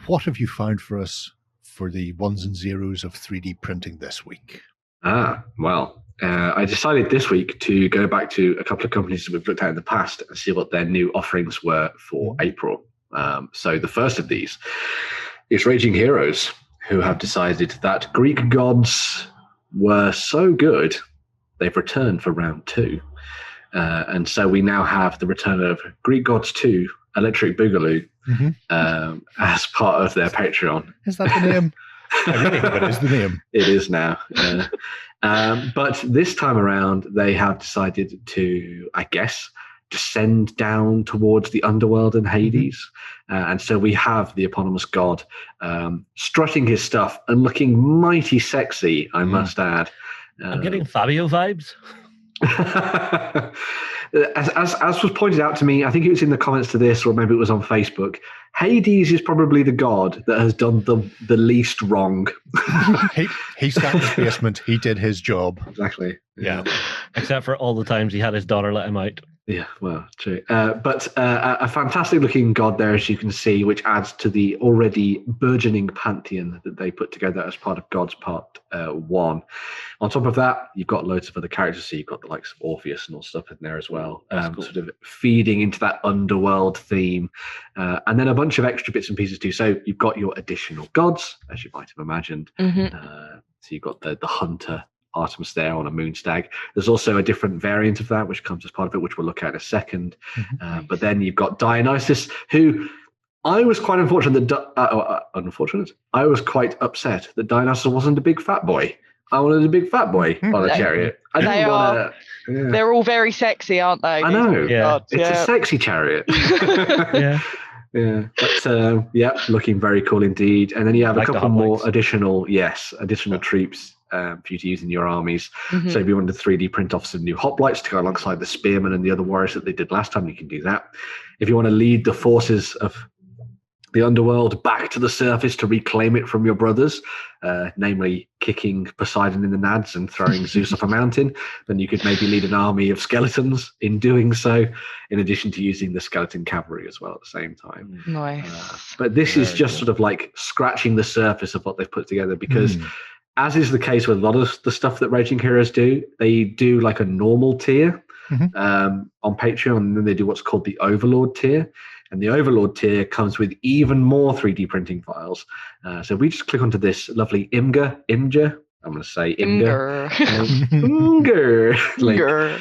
what have you found for us for the ones and zeros of 3D printing this week? Well, I decided this week to go back to a couple of companies that we've looked at in the past and see what their new offerings were for April. So the first of these It's Raging Heroes, who have decided that Greek gods were so good, they've returned for round 2. And so we now have the return of Greek Gods 2, Electric Boogaloo, as part of their Patreon. Is that the name? I really hope it is the name. It is now. But this time around, they have decided to, I guess, descend down towards the underworld and Hades. And so we have the eponymous god strutting his stuff and looking mighty sexy, I must add. I'm getting Fabio vibes. As was pointed out to me, I think it was in the comments to this, or maybe it was on Facebook, Hades is probably the god that has done the least wrong. he sat in his basement. He did his job. Exactly. Yeah. Except for all the times he had his daughter let him out. Yeah, well, true. But a fantastic looking god there, as you can see, which adds to the already burgeoning pantheon that they put together as part of Gods Part 1. On top of that, you've got loads of other characters. So you've got the likes of Orpheus and all stuff in there as well, cool. Sort of feeding into that underworld theme. And then a bunch of extra bits and pieces too. So you've got your additional gods, as you might have imagined. So you've got the hunter, Artemis there on a moon stag. There's also a different variant of that which comes as part of it, which we'll look at in a second. But then you've got Dionysus, who I was quite unfortunate that I was quite upset that Dionysus wasn't a big fat boy. I wanted a big fat boy on a chariot. They're all very sexy, aren't they? I know. Yeah. It's a sexy chariot. Yeah. Yeah, but looking very cool indeed. And then you have a couple more additional troops for you to use in your armies. So if you wanted to 3D print off some new hoplites to go alongside the spearmen and the other warriors that they did last time, you can do that. If you want to lead the forces of the underworld back to the surface to reclaim it from your brothers, namely kicking Poseidon in the nads and throwing Zeus off a mountain, then you could maybe lead an army of skeletons in doing so, in addition to using the skeleton cavalry as well at the same time. Nice. But this is just sort of like scratching the surface of what they've put together, because as is the case with a lot of the stuff that Raging Heroes do, they do like a normal tier on Patreon, and then they do what's called the Overlord tier. And the Overlord tier comes with even more 3D printing files. So we just click onto this lovely Imgur. I'm going to say Imgur.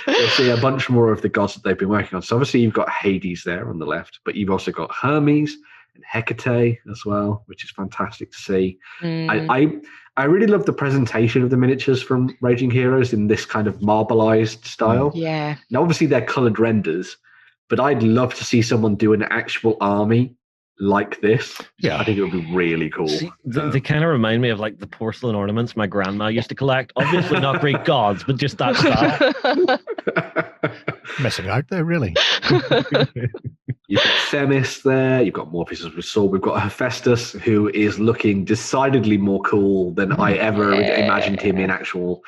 You'll see a bunch more of the gods that they've been working on. So obviously you've got Hades there on the left, but you've also got Hermes and Hecate as well, which is fantastic to see. I really love the presentation of the miniatures from Raging Heroes in this kind of marbleized style. Yeah. Now, obviously they're colored renders, but I'd love to see someone do an actual army like this. Yeah, I think it would be really cool. See, they kind of remind me of like the porcelain ornaments my grandma used to collect. Obviously not Greek gods, but just that style. Missing out there, really. You've got Themis there. You've got Morpheus, as we saw. We've got Hephaestus, who is looking decidedly more cool than I ever imagined him in actual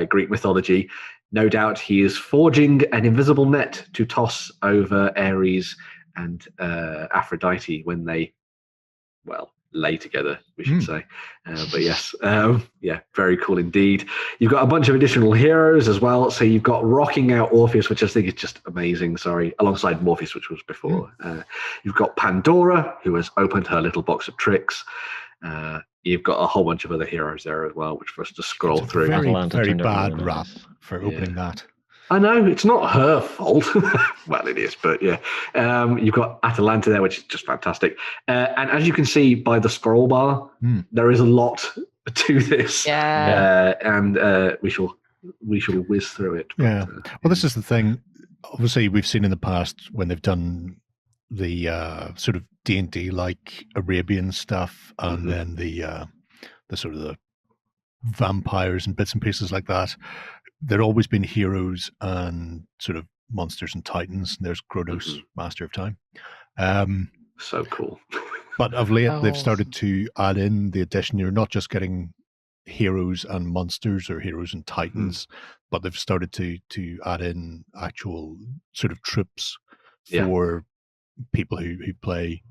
Greek mythology. No doubt he is forging an invisible net to toss over Ares and Aphrodite when they, lay together, we should say. But yes, very cool indeed. You've got a bunch of additional heroes as well. So you've got rocking out Orpheus, which I think is just amazing, alongside Morpheus, which was before. You've got Pandora, who has opened her little box of tricks. You've got a whole bunch of other heroes there as well, which for us to scroll through. Very bad rap for opening that. I know, it's not her fault. Well, it is, but yeah. You've got Atalanta there, which is just fantastic. And as you can see by the scroll bar, there is a lot to this. Yeah. And we shall whiz through it. But, well, this is the thing. Obviously, we've seen in the past when they've done the sort of D&D like Arabian stuff, and then the sort of the vampires and bits and pieces like that. There always been heroes and sort of monsters and titans. There's Kronos, Master of Time. So cool. But of late, they've started to add in the addition. You're not just getting heroes and monsters or heroes and titans, but they've started to add in actual sort of troops for people who play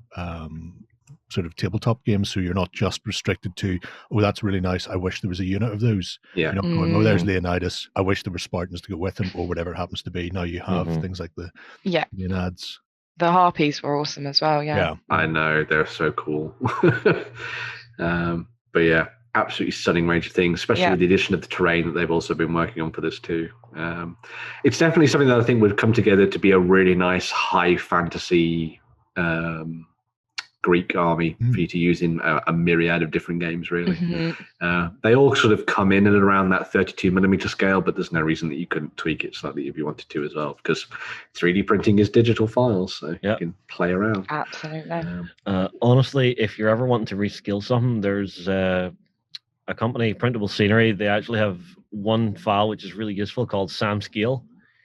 sort of tabletop games. So you're not just restricted to, that's really nice, I wish there was a unit of those. You're not going, there's Leonidas, I wish there were Spartans to go with him, or whatever it happens to be. Now you have things like the Leonids. The harpies were awesome as well. Yeah. I know, they're so cool. But yeah, absolutely stunning range of things, especially with the addition of the terrain that they've also been working on for this too. It's definitely something that I think would come together to be a really nice high fantasy Greek army for you to use in a myriad of different games, really. They all sort of come in and around that 32mm scale, but there's no reason that you couldn't tweak it slightly if you wanted to as well, because 3D printing is digital files, so you can play around. Absolutely. Honestly, if you're ever wanting to reskill something, there's a company, Printable Scenery. They actually have one file which is really useful called Sam Scale.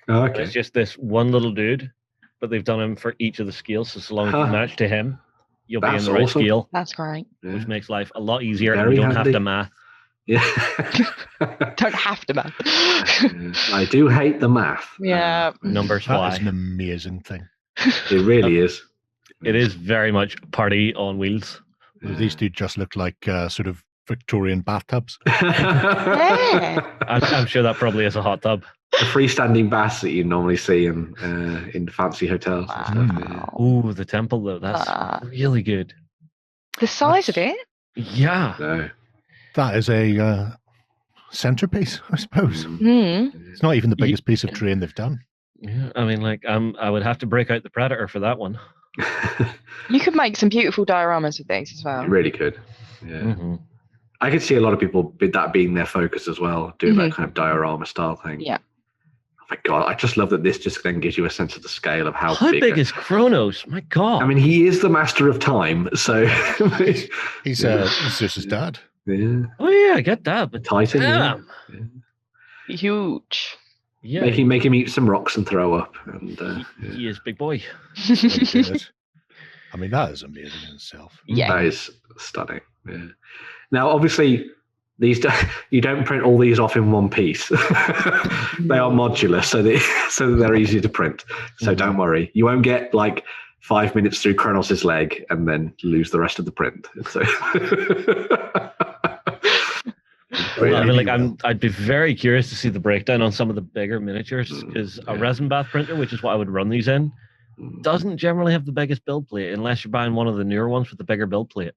Oh, okay. It's just this one little dude, but they've done him for each of the scales, so long as you match to him, you'll be in the right scale. That's great. Which makes life a lot easier, and you don't have to math. Yeah. Don't have to math. I do hate the math. Yeah. Numbers fly. That's an amazing thing. It really is. It is very much party on wheels. These do just look like sort of Victorian bathtubs. I'm sure that probably is a hot tub. The freestanding baths that you normally see in fancy hotels. And stuff. Ooh, the temple though. That's really good. The size of it? Yeah. No. That is a centerpiece, I suppose. It's not even the biggest piece of terrain they've done. Yeah, I mean, like, I would have to break out the Predator for that one. You could make some beautiful dioramas with these as well. You really could. Yeah. I could see a lot of people that being their focus as well, doing that kind of diorama style thing. Yeah. Oh my God, I just love that this just then gives you a sense of the scale of how big is Kronos? My God. I mean, he is the master of time, so he's Zeus's dad. Yeah. Oh yeah, I get that. But Titan. Yeah. Huge. Yeah. Make him eat some rocks and throw up. And he is big boy. I mean, that is amazing in itself. Yeah. That is stunning. Yeah. Now, obviously, you don't print all these off in one piece. They are modular, so they're easy to print. So don't worry, you won't get like 5 minutes through Kronos' leg and then lose the rest of the print. So. I mean, like, I'd be very curious to see the breakdown on some of the bigger miniatures, because a resin bath printer, which is what I would run these in, doesn't generally have the biggest build plate unless you're buying one of the newer ones with the bigger build plate.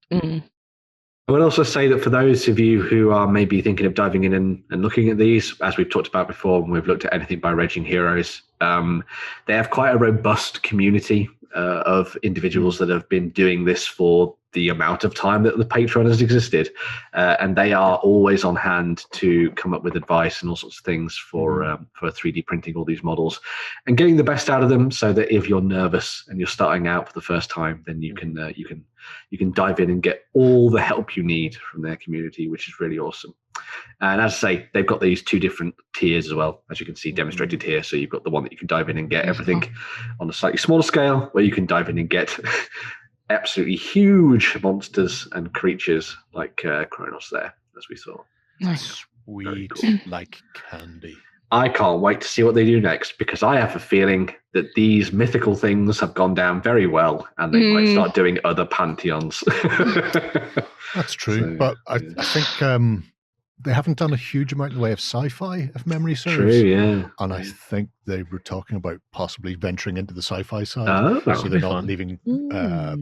I would also say that for those of you who are maybe thinking of diving in and looking at these, as we've talked about before when we've looked at anything by Raging Heroes, they have quite a robust community of individuals that have been doing this for the amount of time that the Patreon has existed. And they are always on hand to come up with advice and all sorts of things for 3D printing all these models and getting the best out of them, so that if you're nervous and you're starting out for the first time, then you can dive in and get all the help you need from their community, which is really awesome. And as I say, they've got these two different tiers as well, as you can see demonstrated here. So you've got the one that you can dive in and get everything on a slightly smaller scale, where you can dive in and get absolutely huge monsters and creatures like Kronos there, as we saw. Sweet, cool. like candy. I can't wait to see what they do next, because I have a feeling that these mythical things have gone down very well, and they might start doing other pantheons. That's true, So, but I think they haven't done a huge amount in the way of sci-fi, if memory serves. True, yeah. And I think they were talking about possibly venturing into the sci-fi side, Oh, so they're not fun. leaving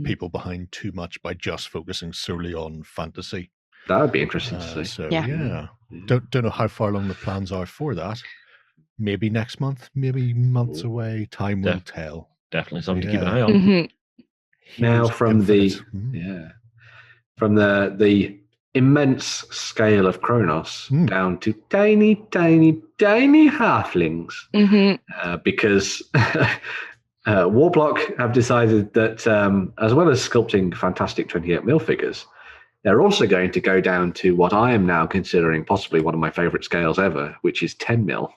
people behind too much by just focusing solely on fantasy. That would be interesting to see. So Yeah. don't know how far along the plans are for that. Maybe next month, maybe months away. Time will tell. Definitely something to keep an eye on. Now, Heroes from Infinite. from the immense scale of Kronos down to tiny halflings, because Warploque have decided that as well as sculpting fantastic 28mm figures, they're also going to go down to what I am now considering possibly one of my favorite scales ever, which is 10mm,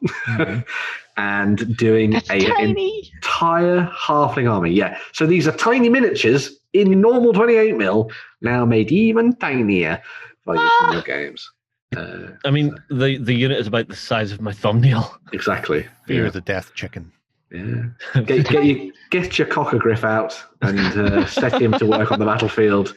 and doing an entire halfling army. Yeah, so these are tiny miniatures in normal 28mm, now made even tinier by using your games. I mean, the unit is about the size of my thumbnail. Exactly. Fear the death chicken. Yeah. Get your cockagriff out and set him to work on the battlefield.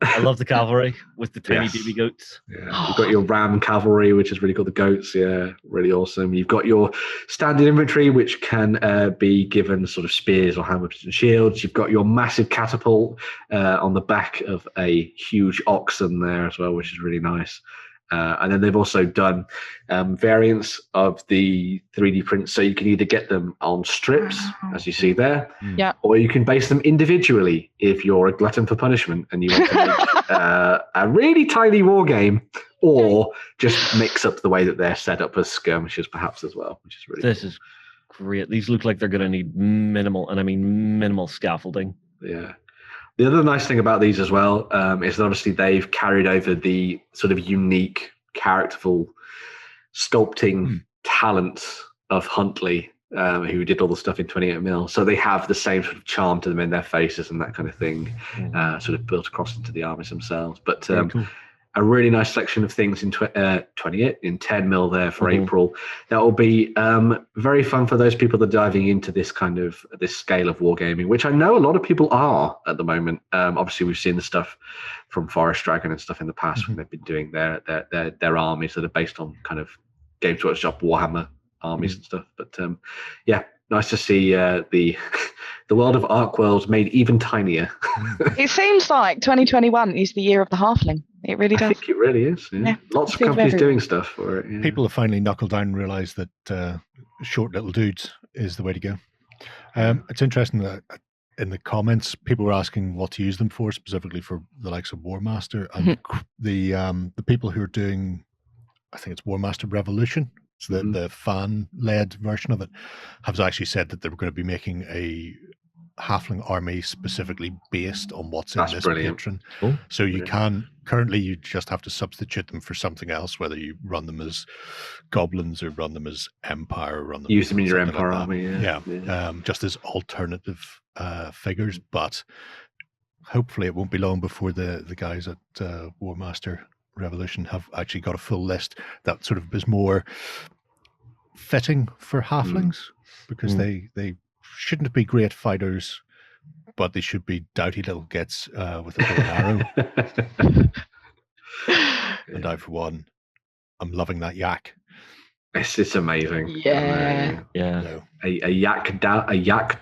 I love the cavalry with the tiny baby goats. Yeah. You've got your ram cavalry, which is really cool. The goats, really awesome. You've got your standard infantry, which can be given sort of spears or helmets and shields. You've got your massive catapult on the back of a huge oxen there as well, which is really nice. And then they've also done variants of the 3D prints, so you can either get them on strips, as you see there, or you can base them individually if you're a glutton for punishment and you want to make a really tiny war game, or just mix up the way that they're set up as skirmishes, perhaps as well, which is really This is great. These look like they're going to need minimal scaffolding. Yeah. The other nice thing about these as well is that obviously they've carried over the sort of unique, characterful sculpting talents of Huntley, who did all the stuff in 28mm. So they have the same sort of charm to them in their faces and that kind of thing, sort of built across into the armies themselves. But Cool. A really nice selection of things in 28 in 10mm there for April. That will be very fun for those people that are diving into this kind of this scale of wargaming, which I know a lot of people are at the moment. Obviously, we've seen the stuff from Forest Dragon and stuff in the past when they've been doing their armies that are based on kind of Games Workshop Warhammer armies and stuff. But nice to see the world of Ark Worlds made even tinier. It seems like 2021 is the year of the halfling. It really does. I think it really is. Yeah. Lots of companies doing stuff for it. Yeah. People have finally knuckled down and realised that short little dudes is the way to go. It's interesting that in the comments, people were asking what to use them for, specifically for the likes of Warmaster. And the people who are doing, I think it's Warmaster Revolution, so the fan-led version of it, have actually said that they were going to be making a halfling army specifically based on what's in this patron. Cool. So you currently you just have to substitute them for something else, whether you run them as goblins or run them as empire, or run them use them in your empire army. Just as alternative figures. But hopefully it won't be long before the guys at Warmaster Revolution have actually got a full list that sort of is more fitting for halflings, because they shouldn't be great fighters, but they should be doughty little gets with a bow and arrow. And I, for one, I'm loving that yak. It's amazing. Yeah. A yak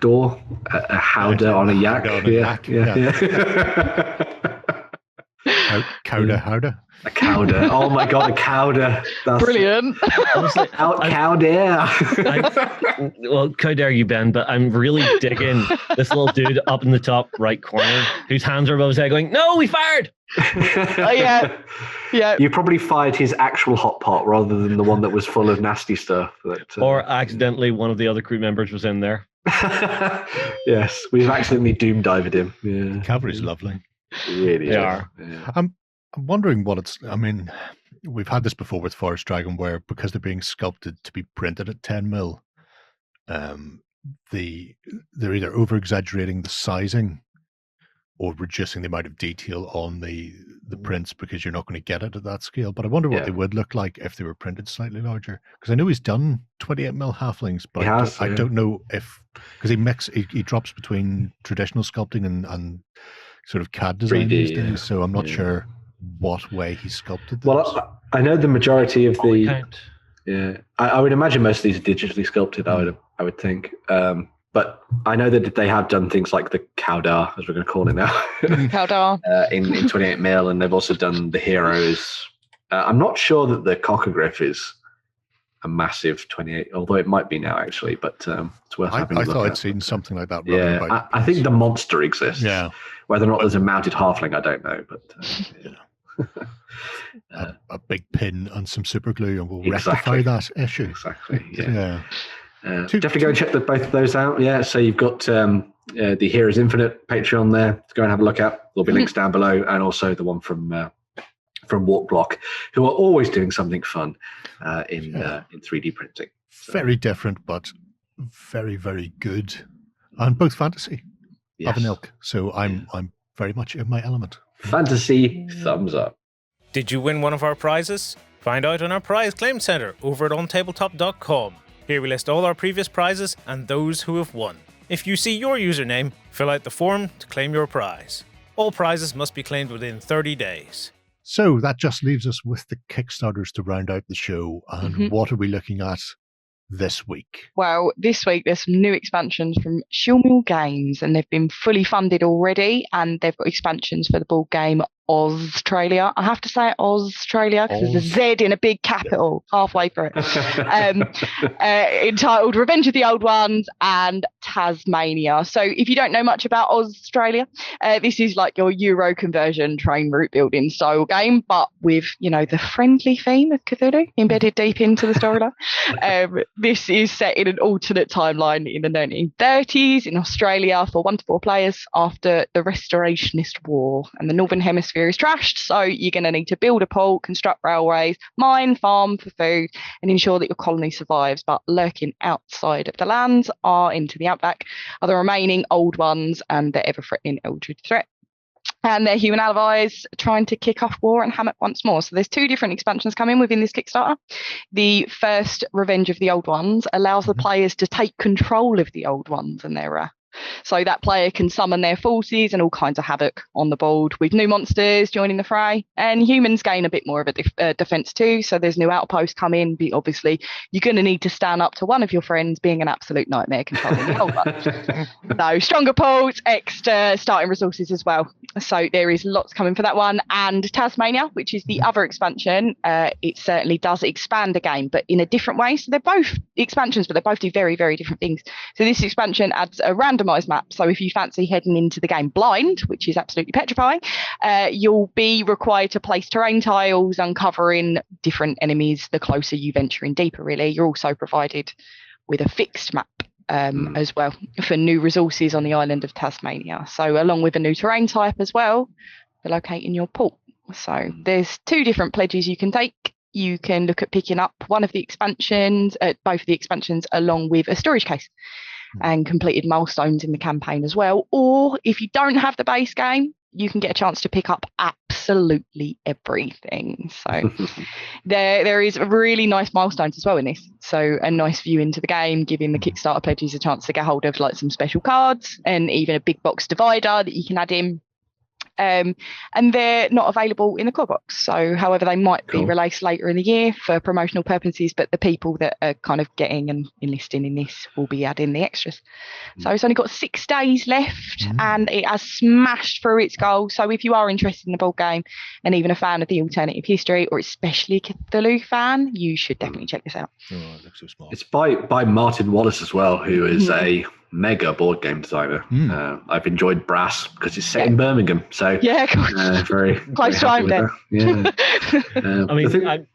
door, a howdah on a yak. Cowdah. A cowdah. Oh my god, a cowdah. That's brilliant. Out cowdah. Well, how dare you, Ben, but I'm really digging this little dude up in the top right corner whose hands are above his head going, no, we fired! Oh, yeah. You probably fired his actual hot pot rather than the one that was full of nasty stuff. Or accidentally one of the other crew members was in there. Yes, we've accidentally doom dived him. Yeah. Cavalry's lovely. Really they are. Yeah. I'm wondering what it's. I mean, we've had this before with Forest Dragon, where because they're being sculpted to be printed at 10mm, they're either over exaggerating the sizing or reducing the amount of detail on the prints, because you're not going to get it at that scale. But I wonder what they would look like if they were printed slightly larger, because I know he's done 28mm halflings, but I don't know if, because he drops between traditional sculpting and sort of CAD design these days, so I'm not sure what way he sculpted those. Well, I know the majority of I would imagine most of these are digitally sculpted. I would think, but I know that they have done things like the cowdah, as we're going to call it now, cowdah in 28mm, and they've also done the heroes. I'm not sure that the cockagriff is a massive 28, although it might be now actually, but it's worth having a look at. I thought I'd seen something like that. Yeah, I think the monster exists. Yeah. Whether or not there's a mounted halfling, I don't know, but a big pin and some super glue, and we'll rectify that issue. Exactly. Yeah. Definitely go and check both of those out. Yeah. So you've got the Heroes Infinite Patreon there to go and have a look at. There'll be links down below, and also the one from Warploque, who are always doing something fun in 3D printing. So. Very different, but very, very good, and both fantasy of an ilk. So I'm very much in my element. Fantasy, thumbs up. Did you win one of our prizes? Find out on our prize claim center over at OnTableTop.com. Here we list all our previous prizes and those who have won. If you see your username, fill out the form to claim your prize. All prizes must be claimed within 30 days. So that just leaves us with the Kickstarters to round out the show. And what are we looking at this week? Well, this week there's some new expansions from Shilmill Games, and they've been fully funded already, and they've got expansions for the board game OuZtralia. I have to say OuZtralia because there's a Z in a big capital halfway through it. Entitled Revenge of the Old Ones and Tasmania. So if you don't know much about OuZtralia, this is like your Euro conversion train route building style game, but with, you know, the friendly theme of Cthulhu embedded deep into the storyline. This is set in an alternate timeline in the 1930s in Australia for 1 to 4 players after the Restorationist War, and the Northern Hemisphere is trashed, so you're going to need to build a port, construct railways, mine, farm for food, and ensure that your colony survives. But lurking outside of the lands into the outback are the remaining old ones and the ever-threatening eldritch threat, and their human allies trying to kick off war and hammock once more. So there's 2 different expansions coming within this Kickstarter. The first, Revenge of the Old Ones, allows the players to take control of the old ones and their so that player can summon their forces and all kinds of havoc on the board, with new monsters joining the fray, and humans gain a bit more of a defense too. So there's new outposts come in, but obviously you're going to need to stand up to one of your friends being an absolute nightmare controlling the whole one. So stronger ports, extra starting resources as well. So there is lots coming for that one. And Tasmania, which is the other expansion, it certainly does expand the game, but in a different way. So they're both expansions, but they both do very, very different things. So this expansion adds a randomized map. So if you fancy heading into the game blind, which is absolutely petrifying, you'll be required to place terrain tiles, uncovering different enemies the closer you venture in deeper, really. You're also provided with a fixed map as well for new resources on the island of Tasmania. So along with a new terrain type as well for locating your port. So there's 2 different pledges you can take. You can look at picking up one of the expansions, both of the expansions, along with a storage case and completed milestones in the campaign as well. Or if you don't have the base game, you can get a chance to pick up absolutely everything. So there is really nice milestones as well in this. So a nice view into the game, giving the Kickstarter pledges a chance to get hold of like some special cards and even a big box divider that you can add in. And they're not available in the core box. So, however, they might be released later in the year for promotional purposes, but the people that are kind of getting and enlisting in this will be adding the extras. So it's only got 6 days left and it has smashed through its goal. So if you are interested in the board game and even a fan of the alternative history, or especially a Cthulhu fan, you should definitely check this out. Oh, it looks so smart. It's by Martin Wallace as well, who is a mega board game designer. I've enjoyed Brass because it's set in Birmingham, so yeah, very close to home there. Yeah. I mean,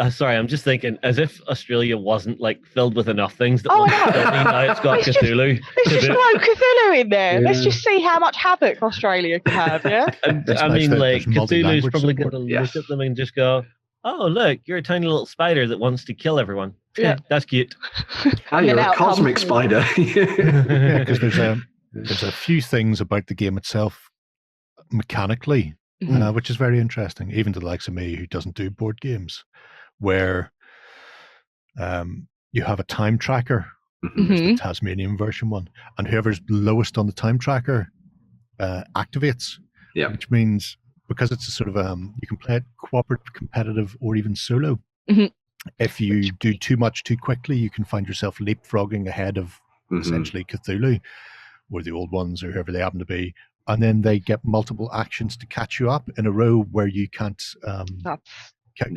sorry, I'm just thinking, as if Australia wasn't like filled with enough things that now it's got Cthulhu. Let's just throw Cthulhu in there. Let's just see how much havoc Australia can have. Yeah, I mean, like Cthulhu's probably going to look at them and just go, "Oh, look, you're a tiny little spider that wants to kill everyone. Yeah, that's cute." Oh, you're a cosmic spider. Because there's a few things about the game itself mechanically, which is very interesting, even to the likes of me who doesn't do board games, where you have a time tracker, the Tasmanian version one, and whoever's lowest on the time tracker activates, which means, because it's a sort of you can play it cooperative, competitive, or even solo. If you do too much too quickly, you can find yourself leapfrogging ahead of essentially Cthulhu, or the old ones, or whoever they happen to be, and then they get multiple actions to catch you up in a row where you can't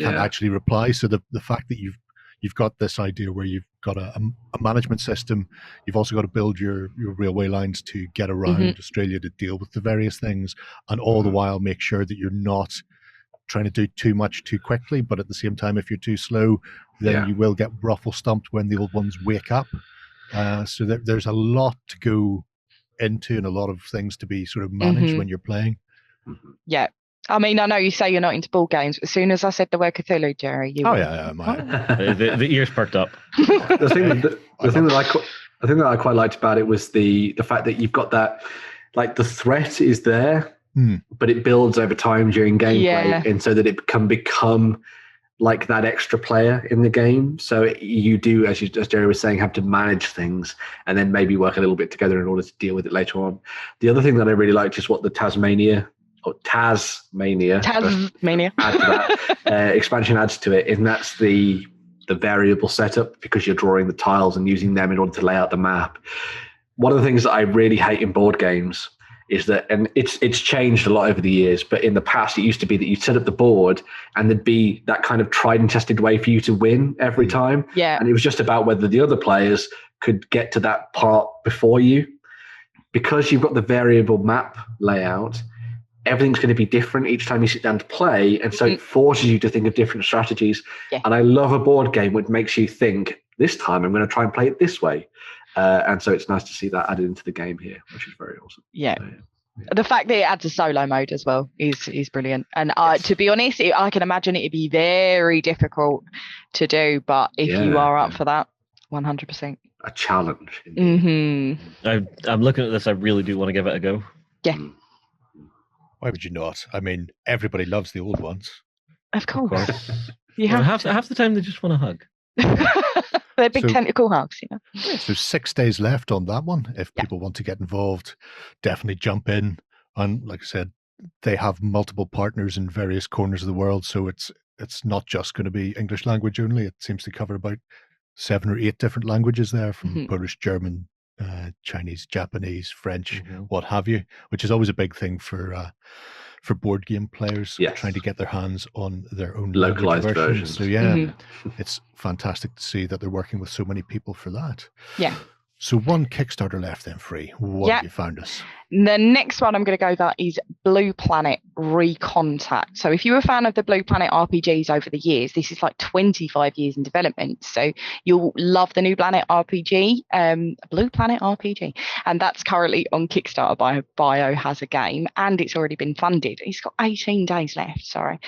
actually reply. So the fact that you've got this idea where you've got a management system, you've also got to build your railway lines to get around Australia to deal with the various things, and all the while make sure that you're not trying to do too much too quickly, but at the same time, if you're too slow, then you will get ruffle stumped when the old ones wake up. So there's a lot to go into and a lot of things to be sort of managed when you're playing. Yeah. I mean, I know you say you're not into board games, but as soon as I said the word Cthulhu, Jerry, you the ears perked up. The thing that I quite liked about it was the fact that you've got that, like, the threat is there, but it builds over time during gameplay, and so that it can become like that extra player in the game. So you do, as Jerry was saying, have to manage things and then maybe work a little bit together in order to deal with it later on. The other thing that I really liked is what the Tasmania add to that expansion adds to it, and that's the variable setup, because you're drawing the tiles and using them in order to lay out the map. One of the things that I really hate in board games is that, and it's changed a lot over the years, but in the past it used to be that you'd set up the board and there'd be that kind of tried and tested way for you to win every time. Yeah. And it was just about whether the other players could get to that part before you. Because you've got the variable map layout, everything's going to be different each time you sit down to play, and so it forces you to think of different strategies. Yeah. And I love a board game which makes you think, this time I'm going to try and play it this way. And so it's nice to see that added into the game here, which is very awesome. Yeah. The fact that it adds a solo mode as well is brilliant. And to be honest, I can imagine it'd be very difficult to do, but if you are up for that, 100%. A challenge. I'm looking at this. I really do want to give it a go. Yeah. Why would you not? I mean, everybody loves the old ones. Of course. Half the time they just want a hug. They're big tentacle hugs, you know. So 6 days left on that one. If people want to get involved, definitely jump in. And like I said, they have multiple partners in various corners of the world, so it's not just going to be English language only. It seems to cover about 7 or 8 different languages there, from Polish, German, Chinese, Japanese, French, what have you, which is always a big thing for board game players trying to get their hands on their own localized versions. So it's fantastic to see that they're working with so many people for that. Yeah. So one Kickstarter left then free. What have you found us? The next one I'm going to go over is Blue Planet Recontact. So if you're a fan of the Blue Planet RPGs over the years, this is like 25 years in development. So you'll love the new Planet RPG, Blue Planet RPG. And that's currently on Kickstarter by Biohazard, and it's already been funded. It's got 18 days left, sorry.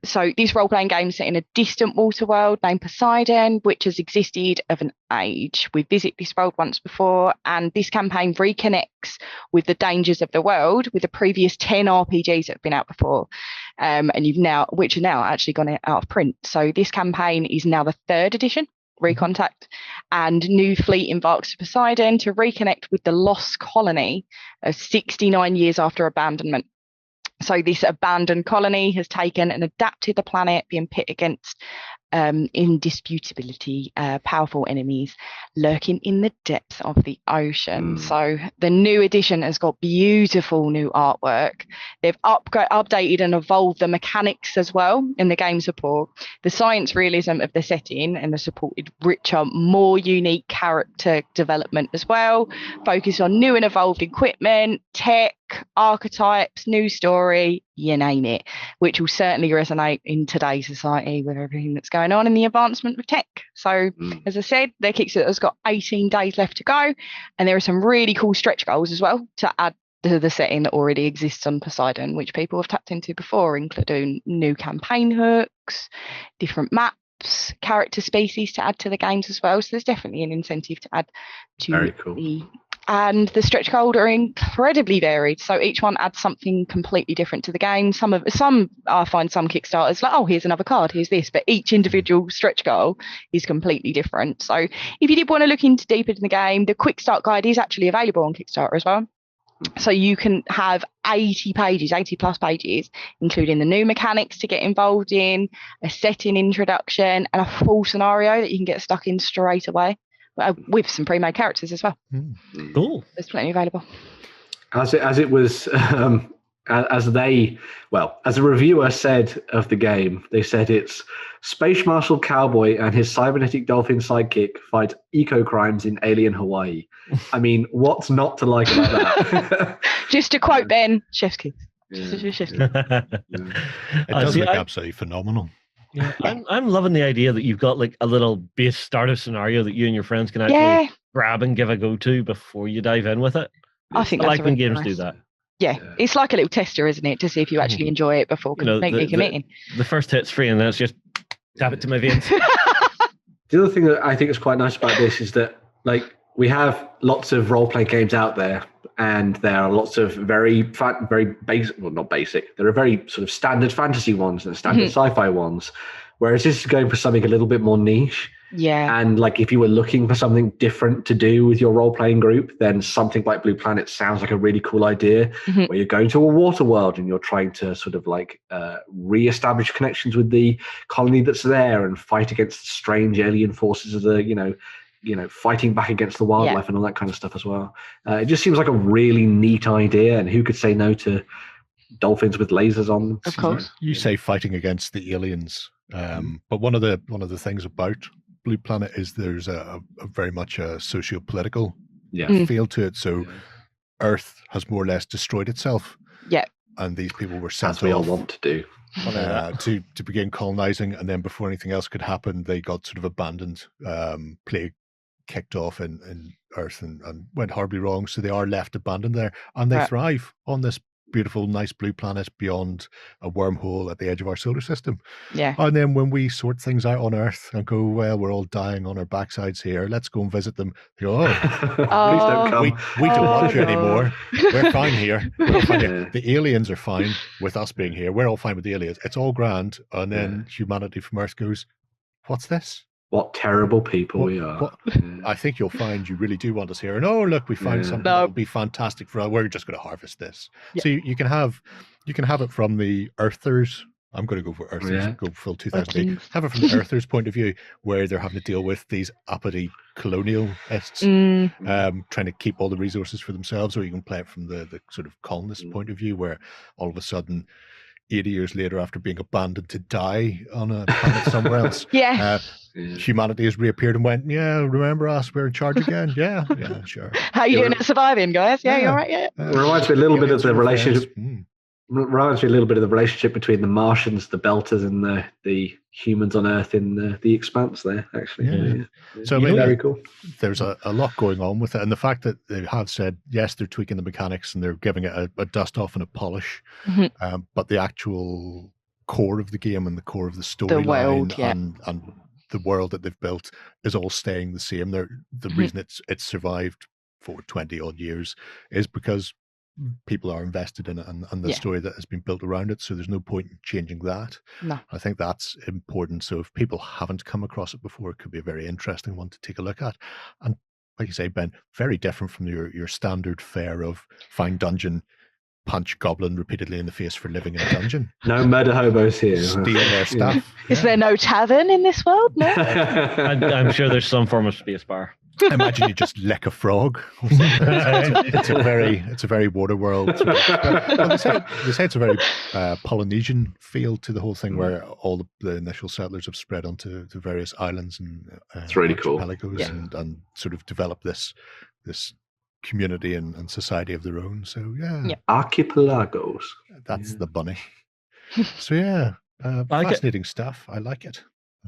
So this role-playing game is set in a distant water world named Poseidon, which has existed of an age. We visited this world once before, and this campaign reconnects with the dangers of the world with the previous 10 RPGs that have been out before, which are now actually gone out of print. So this campaign is now the 3rd edition, Recontact, and new fleet embarks to Poseidon to reconnect with the lost colony 69 years after abandonment. So this abandoned colony has taken and adapted the planet, being pit against indisputability, powerful enemies lurking in the depths of the ocean. So the new edition has got beautiful new artwork. They've updated and evolved the mechanics as well in the game support. The science realism of the setting and the supported richer, more unique character development as well. Focus on new and evolved equipment, tech, archetypes, new story, you name it, which will certainly resonate in today's society with everything that's going on in the advancement of tech. So as I said, their Kickstarter's got 18 days left to go, and there are some really cool stretch goals as well to add to the setting that already exists on Poseidon, which people have tapped into before, including new campaign hooks, different maps, character species to add to the games as well. So there's definitely an incentive to add to and the stretch goals are incredibly varied. So each one adds something completely different to the game. I find some Kickstarters like, oh, here's another card, here's this, but each individual stretch goal is completely different. So if you did want to look into deeper in the game, the quick start guide is actually available on Kickstarter as well. So you can have 80 plus pages, including the new mechanics to get involved in, a setting introduction, and a full scenario that you can get stuck in straight away. With some pre-made characters as well. Cool. There's plenty available. As it was, as a reviewer said of the game, they said it's Space Marshal Cowboy and his cybernetic dolphin sidekick fight eco-crimes in alien Hawaii. I mean, what's not to like about that? Just to quote Ben, chef's kiss. It does look absolutely phenomenal. Yeah, I'm loving the idea that you've got like a little base starter scenario that you and your friends can actually grab and give a go to before you dive in with it. I think I that's like when games do that. Yeah, it's like a little tester, isn't it, to see if you actually enjoy it before committing. The first hit's free, and then it's just tap it to my veins. The other thing that I think is quite nice about this is that, like, we have lots of role-play games out there, and there are lots of very basic, well, not basic, there are very sort of standard fantasy ones and standard sci-fi ones. Whereas this is going for something a little bit more niche. Yeah. And like if you were looking for something different to do with your role-playing group, then something like Blue Planet sounds like a really cool idea, where you're going to a water world and you're trying to sort of like re-establish connections with the colony that's there and fight against strange alien forces of the, you know, fighting back against the wildlife and all that kind of stuff as well. It just seems like a really neat idea, and who could say no to dolphins with lasers on them? Of course. You say fighting against the aliens, but one of the things about Blue Planet is there's a very much a socio-political feel to it. So Earth has more or less destroyed itself. Yeah. And these people were sent as we all want to do. To begin colonizing, and then before anything else could happen, they got sort of abandoned. Plague kicked off in Earth and went horribly wrong. So they are left abandoned there, and they thrive on this beautiful, nice blue planet beyond a wormhole at the edge of our solar system. Yeah. And then when we sort things out on Earth and go, well, we're all dying on our backsides here, let's go and visit them. They go, please don't come. We don't want you anymore. We're fine here. We're fine here. The aliens are fine with us being here. We're all fine with the aliens. It's all grand. And then humanity from Earth goes, what's this? What terrible people we are. I think you'll find you really do want us here. And oh, look, we found something that will be fantastic for us. We're just going to harvest this. Yeah. So you can have it from the Earthers. I'm going to go for Earthers, go full 2008. Have it from the Earthers' point of view, where they're having to deal with these uppity colonialists trying to keep all the resources for themselves. Or you can play it from the sort of colonist point of view, where all of a sudden, 80 years later, after being abandoned to die on a planet somewhere else, humanity has reappeared and went, remember us? We're in charge again. Yeah, sure. How you doing at surviving, guys? Yeah, you're right. Yeah. Reminds me a little bit of the relationship. Reminds me a little bit of the relationship between the Martians, the Belters, and the humans on Earth in the Expanse. There, actually. So I mean, very cool. There's a lot going on with it, and the fact that they have said yes, they're tweaking the mechanics and they're giving it a dust off and a polish, but the actual core of the game and the core of the storyline and the world that they've built is all staying the same. The reason it's survived for 20 odd years is because people are invested in it and the story that has been built around it. So there's no point in changing that. No. I think that's important. So if people haven't come across it before, it could be a very interesting one to take a look at. And like you say, Ben, very different from your standard fare of find dungeon, punch goblin repeatedly in the face for living in a dungeon. No murder hobos here. Steal their stuff. Is there no tavern in this world? No. I'm sure there's some form of space bar. Imagine you just lick a frog. It's a very water world. They say it's a very Polynesian feel to the whole thing, where all the initial settlers have spread onto the various islands and it's really cool. And sort of developed this community and society of their own. So archipelagos. That's the bunny. So fascinating stuff. I like it.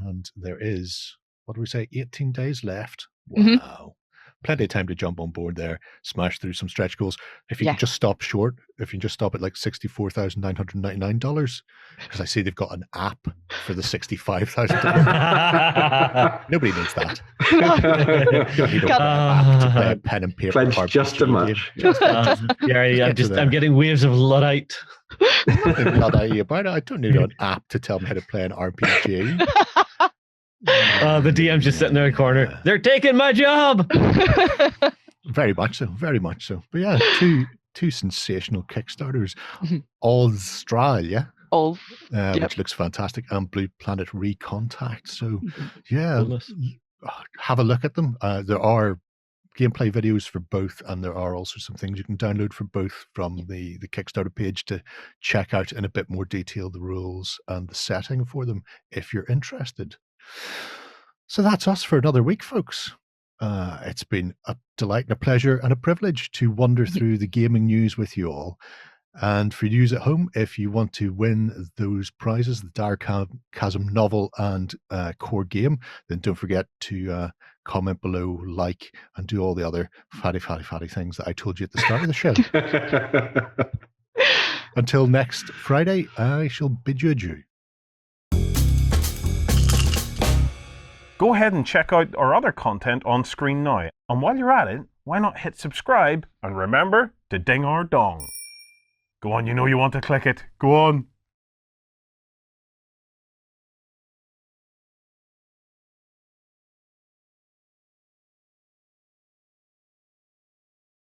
And there is, what do we say, 18 days left. Wow. Plenty of time to jump on board there, smash through some stretch goals. If you can just stop short, if you can just stop at like $64,999, because I see they've got an app for the $65,000. Nobody needs that. You don't need an app to play a pen and paper. Just a much. I'm getting waves of Luddite. Luddite about it. I don't need an app to tell me how to play an RPG. The DM's just sitting there in the corner. They're taking my job. Very much so. Very much so. But yeah, two sensational Kickstarters. AuZtralia, which looks fantastic, and Blue Planet Recontact. So have a look at them. There are gameplay videos for both, and there are also some things you can download for both from the Kickstarter page to check out in a bit more detail the rules and the setting for them if you're interested. So that's us for another week, folks. It's been a delight and a pleasure and a privilege to wander through the gaming news with you all. And for you at home, if you want to win those prizes, the Direchasm novel and core game, then don't forget to comment below, like, and do all the other fatty things that I told you at the start of the show. Until next Friday, I shall bid you adieu. Go ahead and check out our other content on screen now. And while you're at it, why not hit subscribe and remember to ding our dong. Go on, you know you want to click it. Go on.